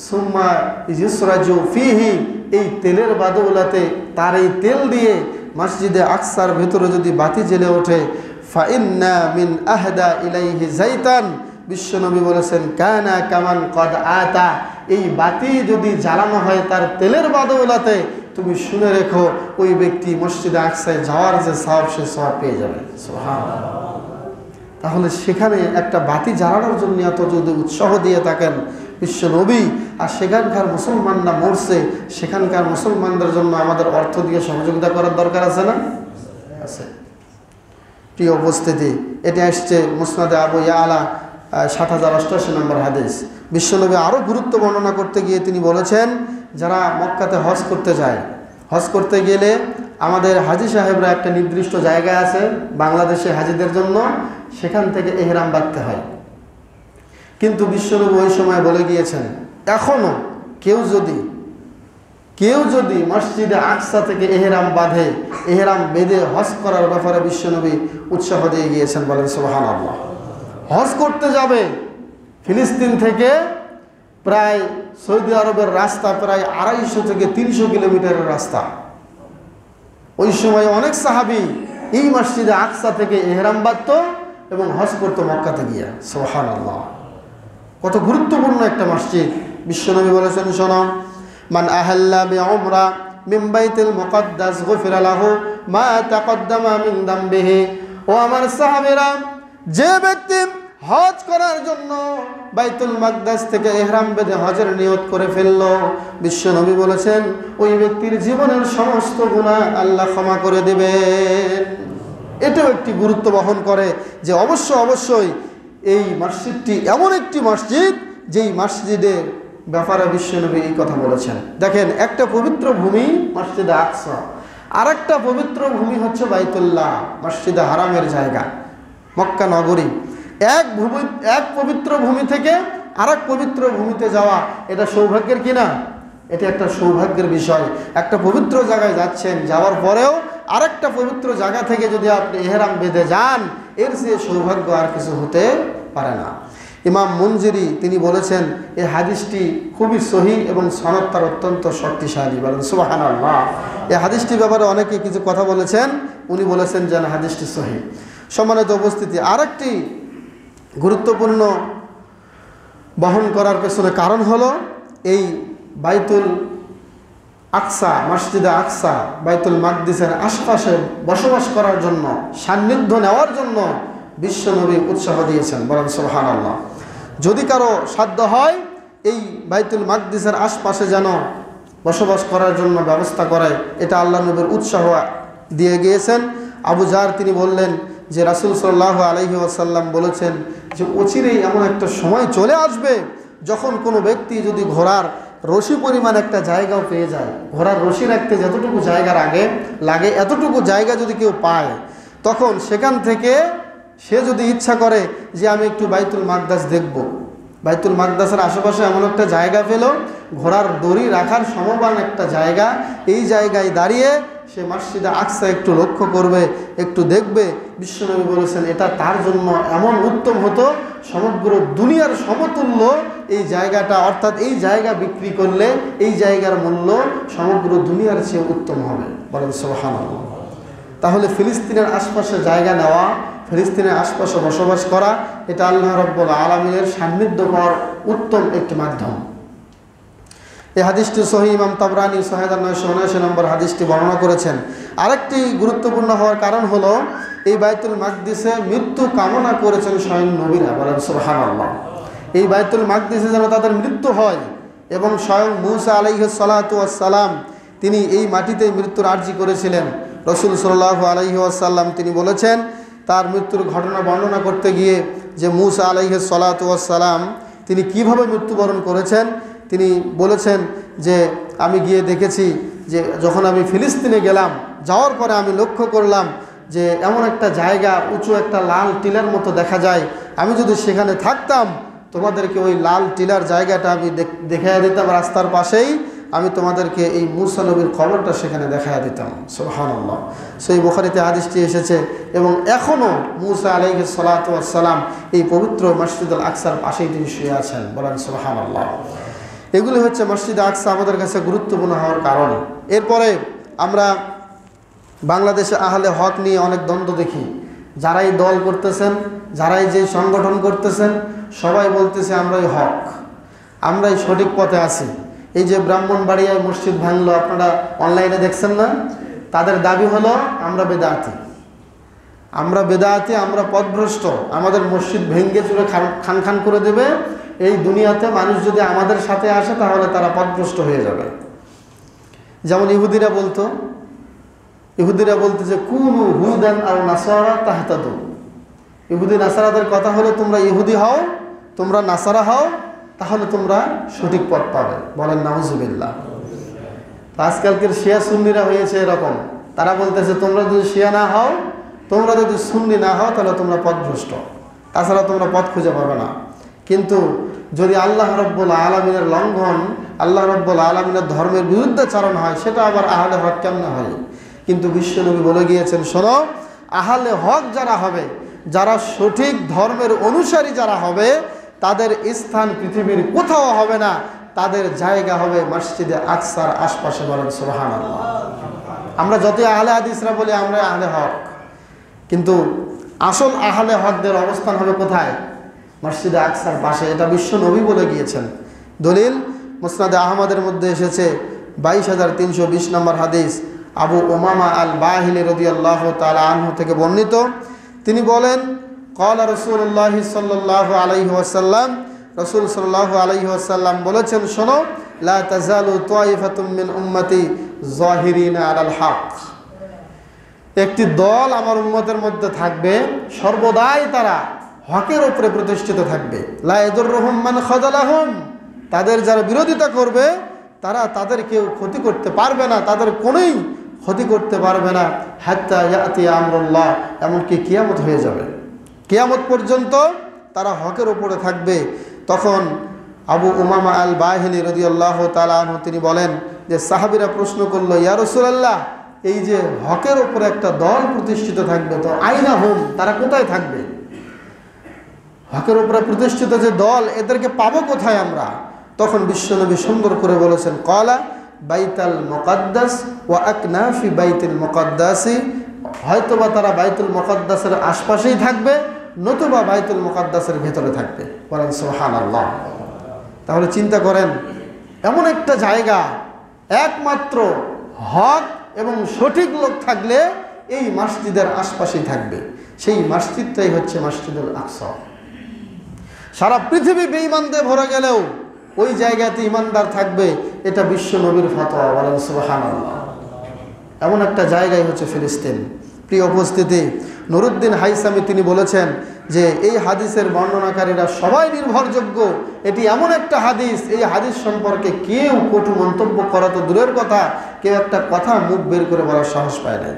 সুম্মা ইউসরাজু ফিহি, এই তেলের বাদৌলাতে তার এই তেল দিয়ে মসজিদে আকসার ভেতরে যদি বাতি জ্বলে ওঠে, ফাইন্না মিন আহদা ইলাইহি যাইতান, বিশ্বনবী বলেছেন কানা কামান কদ আতা, এই বাতি যদি জ্বালানো হয় তার তেলের বাদৌলাতে, তুমি শুনে রেখো ওই ব্যক্তি মসজিদে আকসায় যাওয়ার যে সওয়াব, সে সওয়াব পেয়ে যাবে। সুবহানাল্লাহ। তাহলে সেখানে একটা বাতি জ্বালানোর জন্য এত যদি উৎসাহ দিয়ে থাকেন বিশ্বনবী, আর সেখানকার মুসলমানরা মরছে, সেখানকার মুসলমানদের জন্য আমাদের অর্থ দিয়ে সহযোগিতা করার দরকার আছে না? আছে। প্রিয় উপস্থিতি, এটা আসছে মুসনাদে আবু ইয়ালা ৭০৮৮ নম্বর হাদিস। বিশ্বনবী আরও গুরুত্ব বর্ণনা করতে গিয়ে তিনি বলেছেন, যারা মক্কাতে হজ করতে যায়, হজ করতে গেলে আমাদের হাজি সাহেবরা একটা নির্দিষ্ট জায়গা আছে বাংলাদেশে হাজিদের জন্য, সেখান থেকে এহরাম বাঁধতে হয়। কিন্তু বিশ্বনবী ওই সময় বলে গিয়েছেন, এখনও কেউ যদি মসজিদে আকসা থেকে এহরাম বাঁধে, এহরাম বেঁধে হজ করার ব্যাপারে বিশ্বনবী উৎসাহ দিয়ে গিয়েছেন। বলেন সুবহানাল্লাহ। হজ করতে যাবে ফিলিস্তিন থেকে প্রায় সৌদি আরবের রাস্তা প্রায় ২৫০ থেকে ৩০০ কিলোমিটারের রাস্তা। ওই সময় অনেক সাহাবী এই মসজিদে আকসা থেকে এহরাম বাঁধত এবং হজ করতো মক্কাতে গিয়া। সুবহানাল্লাহ, কত গুরুত্বপূর্ণ একটা মসজিদ। বিশ্বনবী বলেছেন, শোনো, মান আহাল্লা বিউমরা মিন বাইতিল মুকাদ্দাস গুফিরা লাহু মা তাকদ্দামা মিন দামবিহি। ও আমার সাহাবীরা, যে ব্যক্তি হজ করার জন্য বাইতুল মাকদাস থেকে ইহরাম বেঁধে হজের নিয়ত করে ফেলল, বিশ্বনবী বলেছেন ওই ব্যক্তির জীবনের সমস্ত গুনাহ আল্লাহ ক্ষমা করে দেবেন। এটাও একটি গুরুত্ব বহন করে যে অবশ্যই এই মসজিদটি এমন একটি মসজিদ, যেই মসজিদের ব্যাপারে বিশ্বনবী এই কথা বলেছেন। দেখেন, একটা পবিত্র ভূমি মসজিদে আকসা, আর একটা পবিত্র ভূমি হচ্ছে বাইতুল্লাহ, মসজিদে হারামের জায়গা, মক্কা নগরী। এক পবিত্র ভূমি থেকে আরেক পবিত্র ভূমিতে যাওয়া, এটা সৌভাগ্যের কিনা? এটা একটা সৌভাগ্যের বিষয়। একটা পবিত্র জায়গায় যাচ্ছেন, যাওয়ার পরেও আরেকটা পবিত্র জায়গা থেকে যদি আপনি ইহরাম বেঁধে যান, এর চেয়ে সৌভাগ্য আর কিছু হতে পারে না। ইমাম মুনজিরি তিনি বলেছেন, এই হাদিসটি খুবই সহিহ এবং সনদ তার অত্যন্ত শক্তিশালী। বলেন সুবহানাল্লাহ। এই হাদিসটির ব্যাপারে অনেকে কিছু কথা বলেছেন, উনি বলেছেন যেন হাদিসটি সহিহ। সম্মানিত উপস্থিতি, আরেকটি গুরুত্বপূর্ণ বহন করার পেছনে কারণ হলো এই বাইতুল আকসা, মসজিদে আকসা, বাইতুল মাকদিসের আশপাশে বসবাস করার জন্য, সান্নিধ্য নেওয়ার জন্য বিশ্বনবী উৎসাহ দিয়েছেন। বলেন সুবহানাল্লাহ। যদি কারো সাধ্য হয় এই বাইতুল মাকদিসের আশপাশে যেন বসবাস করার জন্য ব্যবস্থা করে, এটা আল্লাহ নবীর উৎসাহ দিয়ে গিয়েছেন। আবু জার তিনি বললেন যে রাসূল সাল্লাল্লাহু আলাইহি ওয়াসাল্লাম বলেছেন যে অচিরেই এমন একটা সময় চলে আসবে যখন কোনো ব্যক্তি যদি ঘোড়ার রশি পরিমাণ একটা জায়গাও পেয়ে যায়, ঘোড়ার রশি রাখতে যতটুকু জায়গার আগে লাগে এতটুকু জায়গা যদি কেউ পায়, তখন সেখান থেকে সে যদি ইচ্ছা করে যে আমি একটু বাইতুল মাকদাস দেখব, বাইতুল মাকদাসের আশেপাশে এমন একটা জায়গা পেল, ঘোড়ার দড়ি রাখার সমবান একটা জায়গা, এই জায়গায় দাঁড়িয়ে সে মসজিদে আকসা একটু লক্ষ্য করবে, একটু দেখবে। বিশ্বনবী বলেছেন এটা তার জন্য এমন উত্তম হতো, সমগ্র দুনিয়ার সমতুল্য এই জায়গাটা, অর্থাৎ এই জায়গা বিক্রি করলে এই জায়গার মূল্য সমগ্র দুনিয়ার চেয়ে উত্তম হবে। বলেন সুবহানাল্লাহ। তাহলে ফিলিস্তিনের আশপাশে জায়গা নেওয়া, ফিলিস্তিনের আশপাশে বসবাস করা, এটা আল্লাহ রাব্বুল আলামিনের সান্নিধ্য পাওয়ার উত্তম একটি মাধ্যম। এই হাদিসটি সহিহ, ইমাম তাবরানী ৬৯৭৯ নম্বর হাদিসটি বর্ণনা করেছেন। আরেকটি গুরুত্বপূর্ণ হওয়ার কারণ হলো এই বাইতুল মাকদিসে মৃত্যু কামনা করেছেন স্বয়ং নবীরা। বলেন সুবহানাল্লাহ। এই বাইতুল মাকদিসে যেন তাদের মৃত্যু হয়, এবং স্বয়ং মূসা আলাইহিস সালাতু ওয়াস সালাম তিনি এই মাটিতে মৃত্যুর আরজি করেছিলেন। রাসূল সাল্লাল্লাহু আলাইহি ওয়াসাল্লাম তিনি বলেছেন তার মৃত্যুর ঘটনা বর্ণনা করতে গিয়ে যে মূসা আলাইহিস সালাতু ওয়াস সালাম তিনি কিভাবে মৃত্যুবরণ করেছেন, তিনি বলেছেন যে আমি গিয়ে দেখেছি যে যখন আমি ফিলিস্তিনে গেলাম, যাওয়ার পরে আমি লক্ষ্য করলাম যে এমন একটা জায়গা, উঁচু একটা লাল টিলার মতো দেখা যায়, আমি যদি সেখানে থাকতাম তোমাদেরকে ওই লাল টিলার জায়গাটা আমি দেখাইয়া দিতাম রাস্তার পাশেই, আমি তোমাদেরকে এই মূসা নবীর কবরটা সেখানে দেখায়া দিতাম। সুবহানাল্লাহ। সেই বুখারীতে হাদিসটি এসেছে এবং এখনও মূসা আলাইহিস সালাতু ওয়াস সালাম এই পবিত্র মসজিদুল আকসার পাশেই তিনি শুয়ে আছেন। বলেন সুবহানাল্লাহ। এগুলি হচ্ছে মসজিদ আকসা আমাদের কাছে গুরুত্বপূর্ণ হওয়ার কারণ। এরপরে আমরা বাংলাদেশে আহলে হক নিয়ে অনেক দ্বন্দ্ব দেখি। যারাই দল করতেছেন, যারাই যে সংগঠন করতেছেন, সবাই বলতেছে আমরাই হক, আমরাই সঠিক পথে আছি। এই যে ব্রাহ্মণবাড়িয়ায় মসজিদ ভাঙলো, আপনারা অনলাইনে দেখছেন না? তাদের দাবি হলো আমরা বেদাতি, আমরা বেদাতি, আমরা পথভ্রষ্ট, আমাদের মসজিদ ভেঙ্গে চুরে খান খান করে দেবে। এই দুনিয়াতে মানুষ যদি আমাদের সাথে আসে তাহলে তারা পথভ্রষ্ট হয়ে যাবে। যেমন ইহুদিরা বলতো যে কুনু হুদান আও নাসারা তাহতাদু। ইহুদি নাসারাদের কথা হলো তোমরা ইহুদি হও, তোমরা নাসারা হও, তাহলে তোমরা সঠিক পথ পাবে। বলেন নাউজুবিল্লাহ। আজকালকের শিয়া সুন্নিরা হয়েছে এরকম, তারা বলতেছে তোমরা যদি শিয়া না হও, তোমরা যদি সুন্নি না হও, তাহলে তোমরা পথভ্রষ্ট, তাছাড়া তোমরা পথ খুঁজে পাবে না। কিন্তু যদি আল্লাহ রাব্বুল আলামিনের লঙ্ঘন, আল্লাহ রাব্বুল আলামিনের ধর্মের বিরুদ্ধাচরণ হয়, সেটা আবার আহলে হক কেমনে হয়? কিন্তু বিশ্বনবী বলে গিয়েছেন, শোনো, আহলে হক যারা হবে, যারা সঠিক ধর্মের অনুসারী যারা হবে, তাদের স্থান পৃথিবীর কোথাও হবে না, তাদের জায়গা হবে মসজিদে আকসার আশপাশে। বলেন সুবহানাল্লাহ। আমরা যতই আহলে হাদিসরা বলি আমরা আহলে হক, কিন্তু আসল আহলে হকদের অবস্থান হবে কোথায়? মসজিদে আকসার পাশে। এটা বিশ্ব নবী বলে গিয়েছেন। দলিল মুসনাদে আহমদের মধ্যে এসেছে 22,320 নম্বর হাদিস, আবু উমামা আল বাহিলি রাদিয়াল্লাহু তাআলা আনহু থেকে বর্ণিত। তিনি বলেন, ক্বালা রাসূলুল্লাহ সাল্লাল্লাহু আলাইহি ওয়াসাল্লাম, রাসূল সাল্লাল্লাহু আলাইহি ওয়াসাল্লাম বলেছেন, শোনো, লা তাজালু তায়ফাতুম মিন উম্মতি যাহিরিনা আলাল হক। একটি দল আমার উম্মতের মধ্যে থাকবে, সর্বদাই তারা হকের উপরে প্রতিষ্ঠিত থাকবে। লা ইয়াদুররুহুম মান খাযালাহুম। তাদের যারা বিরোধিতা করবে, তারা তাদের কেউ ক্ষতি করতে পারবে না, তাদের কোনোই ক্ষতি করতে পারবে না। হাত্তা ইয়াতি আমরুল্লাহ, এমনকি কিয়ামত হয়ে যাবে। কিয়ামত পর্যন্ত তারা হকের উপরে থাকবে। তখন আবু উমামা আল বাহিলি রাদিয়াল্লাহু তাআলা আনহু তিনি বলেন যে, সাহাবীরা প্রশ্ন করলো, ইয়া রাসূলুল্লাহ, এই যে হকের উপরে একটা দল প্রতিষ্ঠিত থাকবে, তো আইনা হুম, তারা কোথায় থাকবে? হকের উপরে প্রতিষ্ঠিত যে দল, এদেরকে পাবো কোথায় আমরা? তখন বিশ্বনবী সুন্দর করে বলেছেন, ক্বালা বাইতুল মুকাদ্দাস ওয়া আকনাফি বাইতুল মুকাদ্দাসি। হয়তোবা তারা বাইতুল মুকাদ্দাসের আশপাশেই থাকবে, নতুবা বাইতুল মুকাদ্দাসের ভেতরে থাকবে। বলেন সুবহানাল্লাহ। তাহলে চিন্তা করেন, এমন একটা জায়গা একমাত্র হক এবং সঠিক লোক থাকলে এই মসজিদের আশপাশেই থাকবে। সেই মসজিদটাই হচ্ছে মসজিদুল আকসা। সারা পৃথিবী বেঈমানদের ভরে গেলেও ওই জায়গাতে ইমানদার থাকবে, এটা বিশ্ব নবীর ফতোয়া। বলেন সুবহানাল্লাহ। এমন একটা জায়গায় হচ্ছে ফিলিস্তিন। প্রিয় উপস্থিতি, নুরুদ্দিন হাইসামি তিনি বলেছেন যে এই হাদিসের বর্ণনাকারীরা সবাই নির্ভরযোগ্য। এটি এমন একটা হাদিস, এই হাদিস সম্পর্কে কেউ কটু মন্তব্য করা তো দূরের কথা, কেউ একটা কথা মুখ বের করে বলার সাহস পায় না।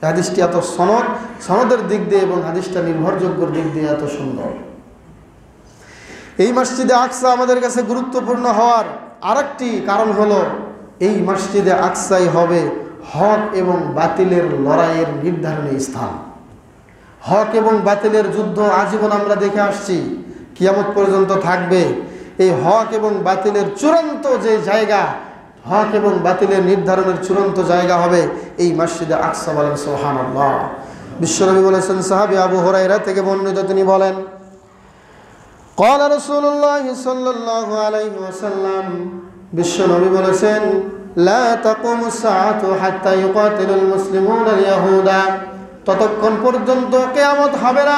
হাদিসটি এত সনদের দিক দিয়ে এবং হাদিসটা নির্ভরযোগ্যর দিক দিয়ে এত সুন্দর। এই মসজিদে আকসা আমাদের কাছে গুরুত্বপূর্ণ হওয়ার আরেকটি কারণ হলো, এই মসজিদে আকসাই হবে হক এবং বাতিলের লড়াইয়ের নির্ধারণী স্থান। হক এবং বাতিলের যুদ্ধ আজীবন আমরা দেখে আসছি, কিয়ামত পর্যন্ত থাকবে। এই হক এবং বাতিলের চূড়ান্ত যে জায়গা, হক এবং বাতিলের নির্ধারণের চূড়ান্ত জায়গা হবে এই মসজিদে আকসা। বলেন সুবহানাল্লাহ। বিশ্বনবী বলেছেন, সাহাবী আবু হুরায়রা থেকে বর্ণিত, তিনি বলেন, ক্বালা রাসূলুল্লাহ সাল্লাল্লাহু আলাইহি ওয়াসাল্লাম, বিশ্বনবী বলেছেন, লা তাকুমুস সাআতু হাত্তা ইউকাতিলুল মুসলিমুনা আল ইয়াহুদা। ততক্ষণ পর্যন্ত কিয়ামত হবে না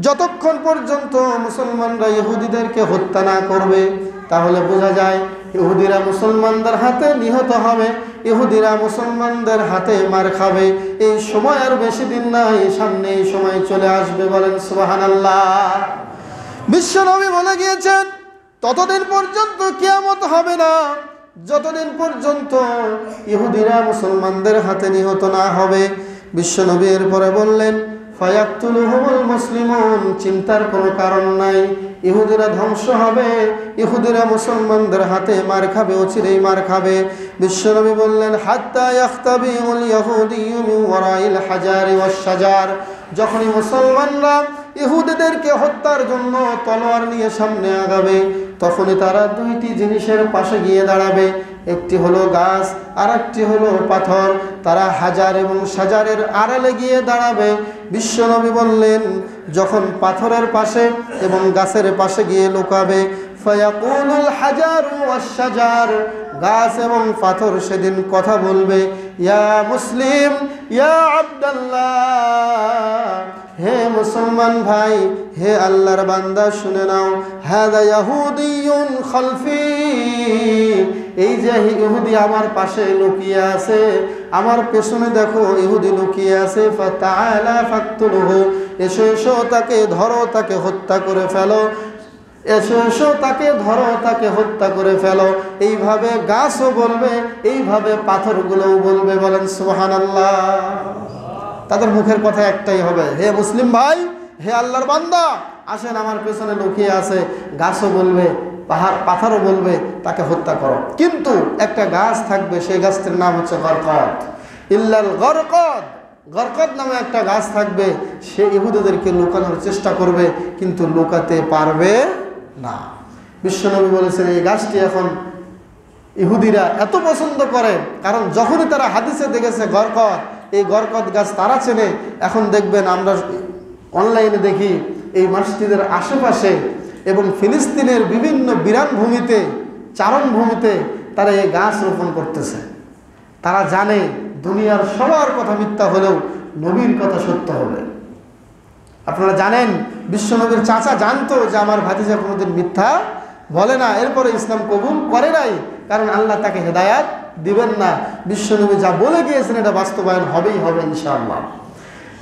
যতক্ষণ পর্যন্ত মুসলমানরা ইহুদিদেরকে হত্যা না করবে। তাহলে বোঝা যায় ইহুদিরা মুসলমানদের হাতে নিহত হবে, ইহুদিরা মুসলমানদের হাতে মার খাবে। এই সময় আর বেশি দিন নাই, সামনে এই সময় চলে আসবে। বলেন সুবহানাল্লাহ। বিশ্বনবী বলে গিয়েছেন, ততদিন পর্যন্ত কিয়ামত হবে না যতদিন পর্যন্ত ইহুদিরা মুসলমানদের হাতে নিহত না হবে। বিশ্বনবী এরপরে বললেন, ফায়াকতুলুহুমুল মুসলিমুন, চিন্তার কোনো কারণ নাই, ইহুদিরা ধ্বংস হবে, ইহুদিরা মুসলমানদের হাতে মার খাবে, অচিরেই মার খাবে। বিশ্বনবী বললেন হাত্তা ইয়াখতাবিউল ইয়াহুদিয়্যু মিন ওয়ারাইল হাজারি ওয়াশ শাজার, যখনই মুসলমানরা ইহুদিদেরকে হত্যার জন্য তলোয়ার নিয়ে সামনে আগাবে, তখনই তারা দুইটি জিনিসের পাশে গিয়ে দাঁড়াবে, একটি হলো গাছ আর একটি হলো পাথর। তারা হাজার এবং সাজারের আড়ালে গিয়ে দাঁড়াবে। বিশ্বনবী বললেন যখন পাথরের পাশে এবং গাছের পাশে গিয়ে লুকাবে, ফায়াকুলুল হাজারু ওয়াশ শাজার, গাছ এবং পাথর সেদিন কথা বলবে, ইয়া মুসলিম ইয়া আব্দুল্লাহ, হে মুসলমান ভাই, হে আল্লাহর বান্দা শুনে নাও, হাদা ইয়াহুদিয়ুন খালফি, এই যে ইহুদি আমার পাশে লুকিয়ে আছে, আমার পেছনে দেখো ইহুদি লুকিয়ে আছে, ফাতাআলা ফাকতুলহু, এসো এসো তাকে ধরো, তাকে হত্যা করে ফেলো, এসো এসো তাকে ধরো, তাকে হত্যা করে ফেলো। এইভাবে গাছও বলবে, এইভাবে পাথরগুলোও বলবে। বলেন সুবহানাল্লাহ। তাদের মুখের কথা একটাই হবে, হে মুসলিম ভাই, হে আল্লাহর বান্দা, আসেন আমার পেছনে লুকিয়ে আছে। গাছও বলবে, পাথরও বলবে, তাকে হত্যা করো। কিন্তু একটা গাছ থাকবে, সেই গাছটির নাম হচ্ছে গরকদ। ইল্লাল গরকদ, গরকদ নামে একটা গাছ থাকবে, সে ইহুদিদেরকে লুকানোর চেষ্টা করবে কিন্তু লুকাতে পারবে না। বিশ্বনবী বলেছেন এই গাছটি এখন ইহুদিরা এত পছন্দ করে, কারণ যখনই তারা হাদিসে দেখেছে গরকদ, এই গরকদ গাছ তারা চেনে। এখন দেখবেন আমরা অনলাইনে দেখি এই মসজিদের আশেপাশে এবং ফিলিস্তিনের বিভিন্ন বিরান ভূমিতে, চারণভূমিতে তারা এই গাছ রোপণ করতেছে। তারা জানে দুনিয়ার সবার কথা মিথ্যা হলেও নবীর কথা সত্য হবে। আপনারা জানেন বিশ্বনবীর চাচা জানতো যে আমার ভাতিজা কোনোদিন মিথ্যা বলে না, এরপরে ইসলাম কবুল করে নাই, কারণ আল্লাহ তাকে হেদায়াত দিবেন না। বিশ্বনবী যা বলে গিয়েছেন এটা বাস্তবায়ন হবেই হবে ইনশাআল্লাহ।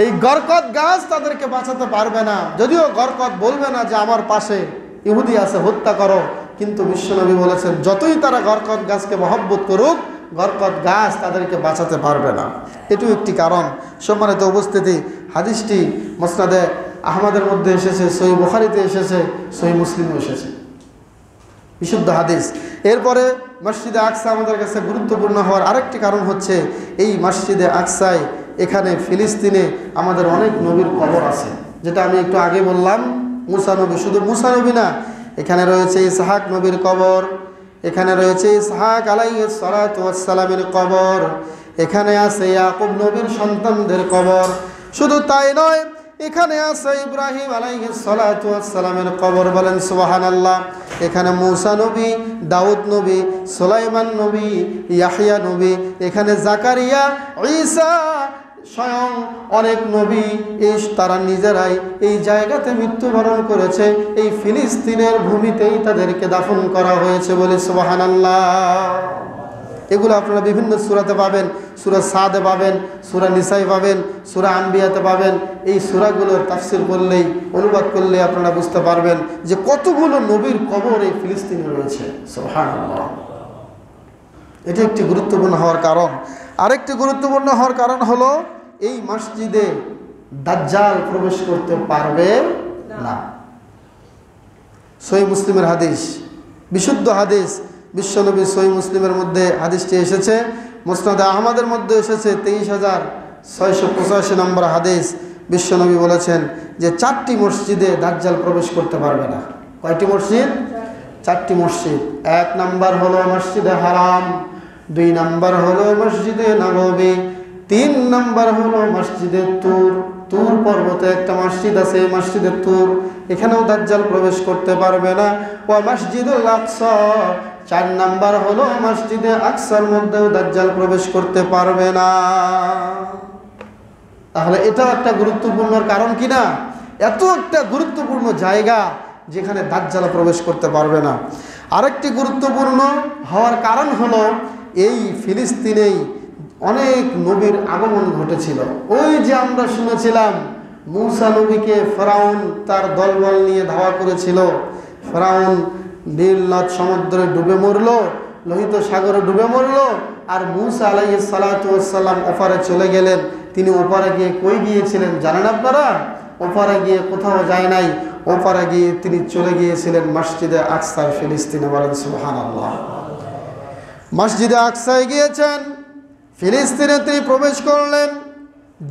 এই গরকদ গাছ তাদেরকে বাঁচাতে পারবে না, যদিও গরকদ বলবে না যে আমার পাশে ইহুদি আছে, হত্যা করো, কিন্তু বিশ্বনবী বলেছেন যতই তারা গরকদ গাছকে মহব্বত করুক, গরকদ গাছ তাদেরকে বাঁচাতে পারবে না। এটিও একটি কারণ। সম্মানিত উপস্থিতি, হাদিসটি মুসনাদে আহমদের মধ্যে এসেছে, সহিহ বুখারীতে এসেছে, সহিহ মুসলিমে এসেছে, বিশুদ্ধ হাদিস। এরপরে মসজিদে আকসা আমাদের কাছে গুরুত্বপূর্ণ হওয়ার আরেকটি কারণ হচ্ছে এই মসজিদে আকসায়, এখানে ফিলিস্তিনে আমাদের অনেক নবীর কবর আছে, যেটা আমি একটু আগে বললাম। মুসা নবী, শুধু মুসা নবী না, এখানে রয়েছে ইসহাক নবীর কবর, এখানে রয়েছে ইসহাক আলাইহিস সালাতু ওয়াস সালামের কবর, এখানে আছে ইয়াকুব নবীর সন্তানদের কবর। শুধু তাই নয়, এখানে আছে ইব্রাহিম আলাইহিস সালাতু ওয়াস সালামের কবর। বলেন সুবহানাল্লাহ। এখানে মুসা নবী, দাউদ নবী, সুলাইমান নবী, ইয়াহইয়া নবী, এখানে জাকারিয়া, ঈসা, স্বয়ং অনেক নবী তারা নিজেরাই এই জায়গাতে মৃত্যুবরণ করেছে। এই ফিলিস্তিনের ভূমিতেই তাদেরকে দাফন করা হয়েছে। বলে সুবহানাল্লাহ। এগুলো আপনারা বিভিন্ন সূরাতে পাবেন, সূরা সাদে পাবেন, সূরা নিসায় পাবেন, সূরা আম্বিয়াতে পাবেন। এই সূরাগুলোর তাফসীর করলেই, অনুবাদ করলে আপনারা বুঝতে পারবেন যে কতগুলো নবীর কবর এই ফিলিস্তিনে রয়েছে। সুবহানাল্লাহ। এটি একটি গুরুত্বপূর্ণ হওয়ার কারণ। আরেকটি গুরুত্বপূর্ণ হওয়ার কারণ হলো এই মসজিদে দাজ্জাল প্রবেশ করতে পারবে না। সহিহ মুসলিমের হাদিস, বিশুদ্ধ হাদিস, বিশ্বনবী সহিহ মুসলিমের মধ্যে হাদিসটি এসেছে, মুসনাদে আহমদের মধ্যে এসেছে 23,685 নম্বর হাদিস। বিশ্বনবী বলেছেন যে 4টি মসজিদে দাজ্জাল প্রবেশ করতে পারবে না। কয়টি মসজিদ? 4টি মসজিদ। 1 নাম্বার হলো মসজিদে হারাম, 2 নাম্বার হলো মসজিদে নববী, 3 নাম্বার হলো মসজিদে তুর। তুর পর্বতে একটা মসজিদ আছে, মসজিদে তুর, এখানেও দাজ্জাল প্রবেশ করতে পারবে না। ও মসজিদুল আকসা, 4 নাম্বার হলো মসজিদে আকসার মধ্যেও দাজ্জাল প্রবেশ করতে পারবে না। তাহলে এটাও একটা গুরুত্বপূর্ণ কারণ কিনা? এত একটা গুরুত্বপূর্ণ জায়গা যেখানে দাজ্জাল প্রবেশ করতে পারবে না। আরেকটি গুরুত্বপূর্ণ হওয়ার কারণ হলো এই ফিলিস্তিনেই অনেক নবীর আগমন ঘটেছিল। ওই যে আমরা শুনেছিলাম মুসা নবীকে ফেরাউন তার দলবল নিয়ে ধাওয়া করেছিল, ফেরাউন নীল নদ সমুদ্রে ডুবে মরল, লোহিত সাগরে ডুবে মরল, আর মুসা আলাইহিস সালাতু ওয়াস সালাম ওপারে চলে গেলেন। তিনি ওপারে গিয়ে কই গিয়েছিলেন জানেন আপনারা? ওপারে গিয়ে কোথাও যায় নাই, ওপারে গিয়ে তিনি চলে গিয়েছিলেন মসজিদে আকসার ফিলিস্তিনে। বলেন সুবহানাল্লাহ। মসজিদে আকসায় গিয়েছেন, ফিলিস্তিনে তিনি প্রবেশ করলেন।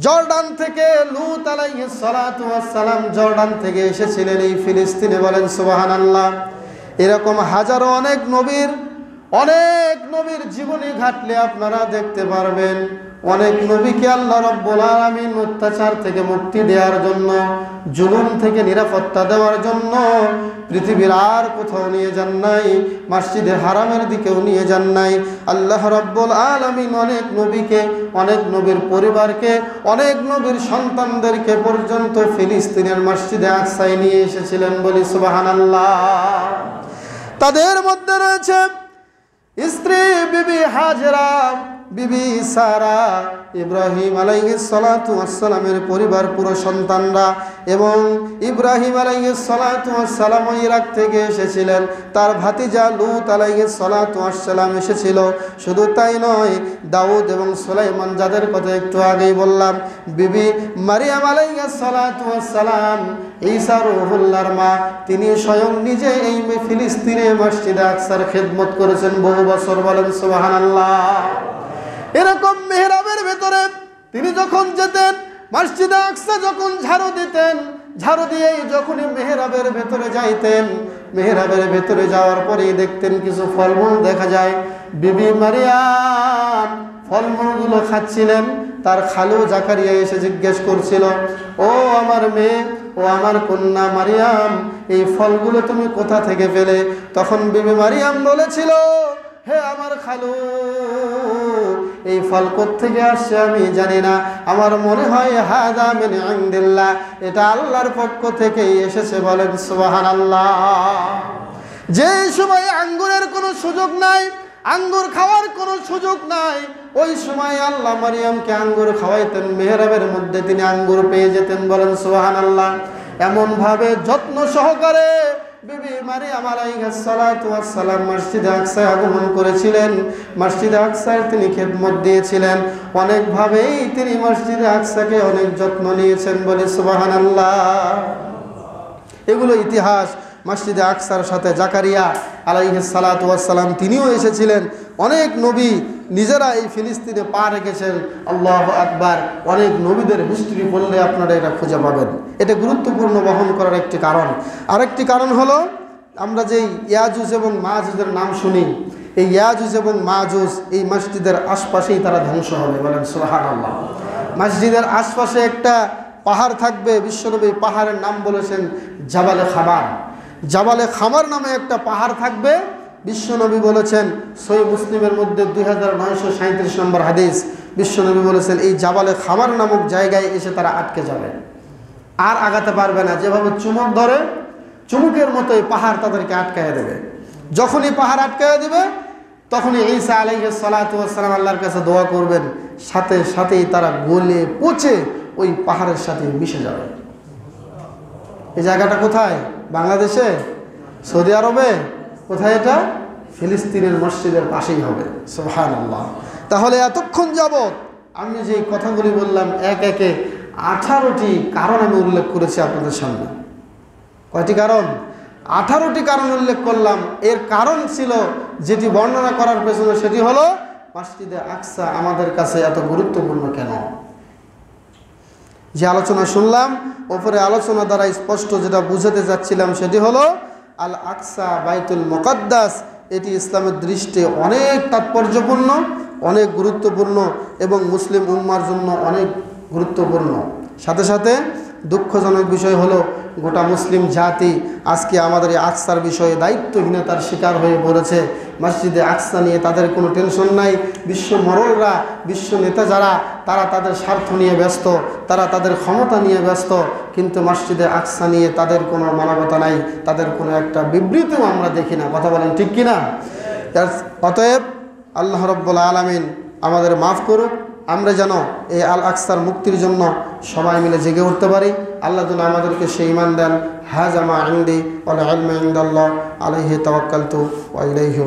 জর্ডান থেকে লূত আলাইহিস সালাতু ওয়াস সালাম জর্ডান থেকে এসেছিলেন এই ফিলিস্তিনে। বলেন সুবহানাল্লাহ। এরকম হাজারো অনেক নবীর জীবনী ঘাটলে আপনারা দেখতে পারবেন, অনেক নবীকে আল্লাহ রাব্বুল আলামিন অত্যাচার থেকে মুক্তি দেওয়ার জন্য, জুলুম থেকে নিরাপত্তা দেওয়ার জন্য পৃথিবীর আর কোথাও নিয়ে যান নাই, মসজিদে হারামের দিকেও নিয়ে যান নাই। আল্লাহ রাব্বুল আলামিন অনেক নবীকে, অনেক নবীর পরিবারকে, অনেক নবীর সন্তানদেরকে পর্যন্ত ফিলিস্তিনের মসজিদে আকসায় নিয়ে এসেছিলেন। বলি সুবহানাল্লাহ। তাদের মধ্যে রয়েছে স্ত্রী বিবি হাজরা, বিবি সারা, ইব্রাহিম আলাইহিস সালাতু ওয়াস সালামের পরিবার, পুরো সন্তানরা। এবং ইব্রাহিম আলাইহিস সালাতু ওয়াস সালাম ইরাক থেকে এসেছিলেন, তার ভাতিজা লূত আলাইহিস সালাতু ওয়াস সালাম এসেছিল। শুধু তাই নয়, দাউদ এবং সুলাইমান যাদের কথা একটু আগেই বললাম, বিবি মারিয়াম আলাইহিস সালাতু ওয়াস সালাম, ঈসা রূহুল্লাহর মা, তিনি স্বয়ং নিজে এই ফিলিস্তিনে মসজিদে আকসার খেদমত করেছেন বহু বছর। বলেন সুবহানাল্লাহ। এরকম মেহরাবের ভেতরে তিনি যখন যেতেন, মসজিদে আকসা যখন ঝাড়ু দিতেন, ঝাড়ু দিয়ে যখনই মেহরাবের ভেতরে যাইতেন, মেহরাবের ভেতরে যাওয়ার পরেই দেখতেন কিছু ফলমূল দেখা যায়। বিবি মারিয়াম ফলমূলগুলো খাচ্ছিলেন। তার খালু জাকারিয়া এসে জিজ্ঞেস করছিল, ও আমার মেয়ে, ও আমার কন্যা মারিয়াম, এই ফলগুলো তুমি কোথা থেকে পেলে? তখন বিবি মারিয়াম বলেছিল, হে আমার খালু, এই ফল কোত্থেকে আসছে আমি জানি না, আমার মনে হয় হাযা মিন ইনদিল্লাহ, এটা আল্লাহর পক্ষ থেকেই এসেছে। বলেন সুবহানাল্লাহ। যে সময় আঙ্গুরের কোনো সুযোগ নাই, আঙ্গুর খাওয়ার কোনো সুযোগ নাই, ওই সময় আল্লাহ মারিয়ামকে আঙ্গুর খাওয়াইতেন, মেহরাবের মধ্যে তিনি আঙ্গুর পেয়ে যেতেন। বলেন সুবহানাল্লাহ। এমন ভাবে যত্ন সহকারে বিবি মারিয়াম আলাইহিস সালাতু ওয়াস সালাম মসজিদে আকসায় আগমন করেছিলেন, মসজিদে আকসায় তিনি খেদমত দিয়েছিলেন। অনেকভাবেই তিনি মসজিদে আকসাকে অনেক যত্ন নিয়েছেন। বলি সুবহানাল্লাহ। এগুলো ইতিহাস। মসজিদে আকসার সাথে জাকারিয়া আলাইহিস সালাতু ওয়াস সালাম তিনিও এসেছিলেন। অনেক নবী নিজেরা এই ফিলিস্তিনে পা রেখেছেন। আল্লাহু আকবার। অনেক নবীদের হিস্ট্রি পড়লে আপনারা এটা খুঁজে পাবেন। এটা গুরুত্বপূর্ণ বহন করার একটি কারণ। আরেকটি কারণ হলো, আমরা যেই ইয়াজুজ এবং মাজুজের নাম শুনি, এই ইয়াজুজ এবং মাজুজ এই মসজিদের আশপাশেই তারা ধ্বংস হবে। বলেন সুবহানাল্লাহ। মসজিদের আশপাশে একটা পাহাড় থাকবে, বিশ্বনবী পাহাড়ের নাম বলেছেন জাবালে খামার। জাবালে খামার নামে একটা পাহাড় থাকবে। বিশ্বনবী বলেছেন, সহিহ মুসলিমের মধ্যে 2937 নম্বর হাদিস, বিশ্বনবী বলেছেন এই জাবালে খামার নামক জায়গায় এসে তারা আটকে যাবে, আর আগাতে পারবে না। যেভাবে চুমুক ধরে, চুমুকের মতোই পাহাড় তাদেরকে আটকায় দেবে। যখনই পাহাড় আটকায় দেবে, তখনই ঈসা আলাইহিস সালাতু ওয়াস সালাম আল্লাহর কাছে দোয়া করবেন, সাথে সাথেই তারা গলে পচে ওই পাহাড়ের সাথে মিশে যাবে। এই জায়গাটা কোথায়? বাংলাদেশে? সৌদি আরবে? কোথায় এটা? ফিলিস্তিনের মসজিদের পাশেই হবে। সুবহানাল্লাহ। তাহলে এতক্ষণ যাবত আমি যে কথাগুলি বললাম, এক একে 18টি কারণ আমি উল্লেখ করেছি আপনাদের সামনে। কয়টি কারণ? 18টি কারণ উল্লেখ করলাম। এর কারণ ছিল যেটি বর্ণনা করার পেছনে, সেটি হলো মসজিদে আকসা আমাদের কাছে এত গুরুত্বপূর্ণ কেন। যে আলোচনা শুনলাম, ওপরে আলোচনা দ্বারা স্পষ্ট যেটা বুঝাতে চাচ্ছিলাম সেটি হলো, আল আকসা বাইতুল মুকাদ্দাস এটি ইসলামের দৃষ্টিতে অনেক তাৎপর্যপূর্ণ, অনেক গুরুত্বপূর্ণ এবং মুসলিম উম্মার জন্য অনেক গুরুত্বপূর্ণ। সাথে সাথে দুঃখজনক বিষয় হলো, গোটা মুসলিম জাতি আজকে আমাদের এই আকসার বিষয়ে দায়িত্বহীনতার শিকার হয়ে পড়েছে। মসজিদে আকসা নিয়ে তাদের কোনো টেনশন নাই। বিশ্ব মরলরা, বিশ্ব নেতা যারা, তারা তাদের স্বার্থ নিয়ে ব্যস্ত, তারা তাদের ক্ষমতা নিয়ে ব্যস্ত, কিন্তু মসজিদে আকসা নিয়ে তাদের কোনো মানবতা নাই, তাদের কোনো একটা বিবৃতিও আমরা দেখি না। কথা বলেন ঠিক কিনা? অতএব আল্লাহ রাব্বুল আলামিন আমাদের মাফ করুক। আমরা যেন এই আল আকসার মুক্তির জন্য সবাই মিলে জেগে উঠতে পারি। আল্লাহ যেন আমাদেরকে সেই ঈমান দেন। হাযা মা ইনদি ওয়াল ইলমু ইনদাল্লাহ আলাইহি তাওয়াক্কালতু ওয়া ইলাইহি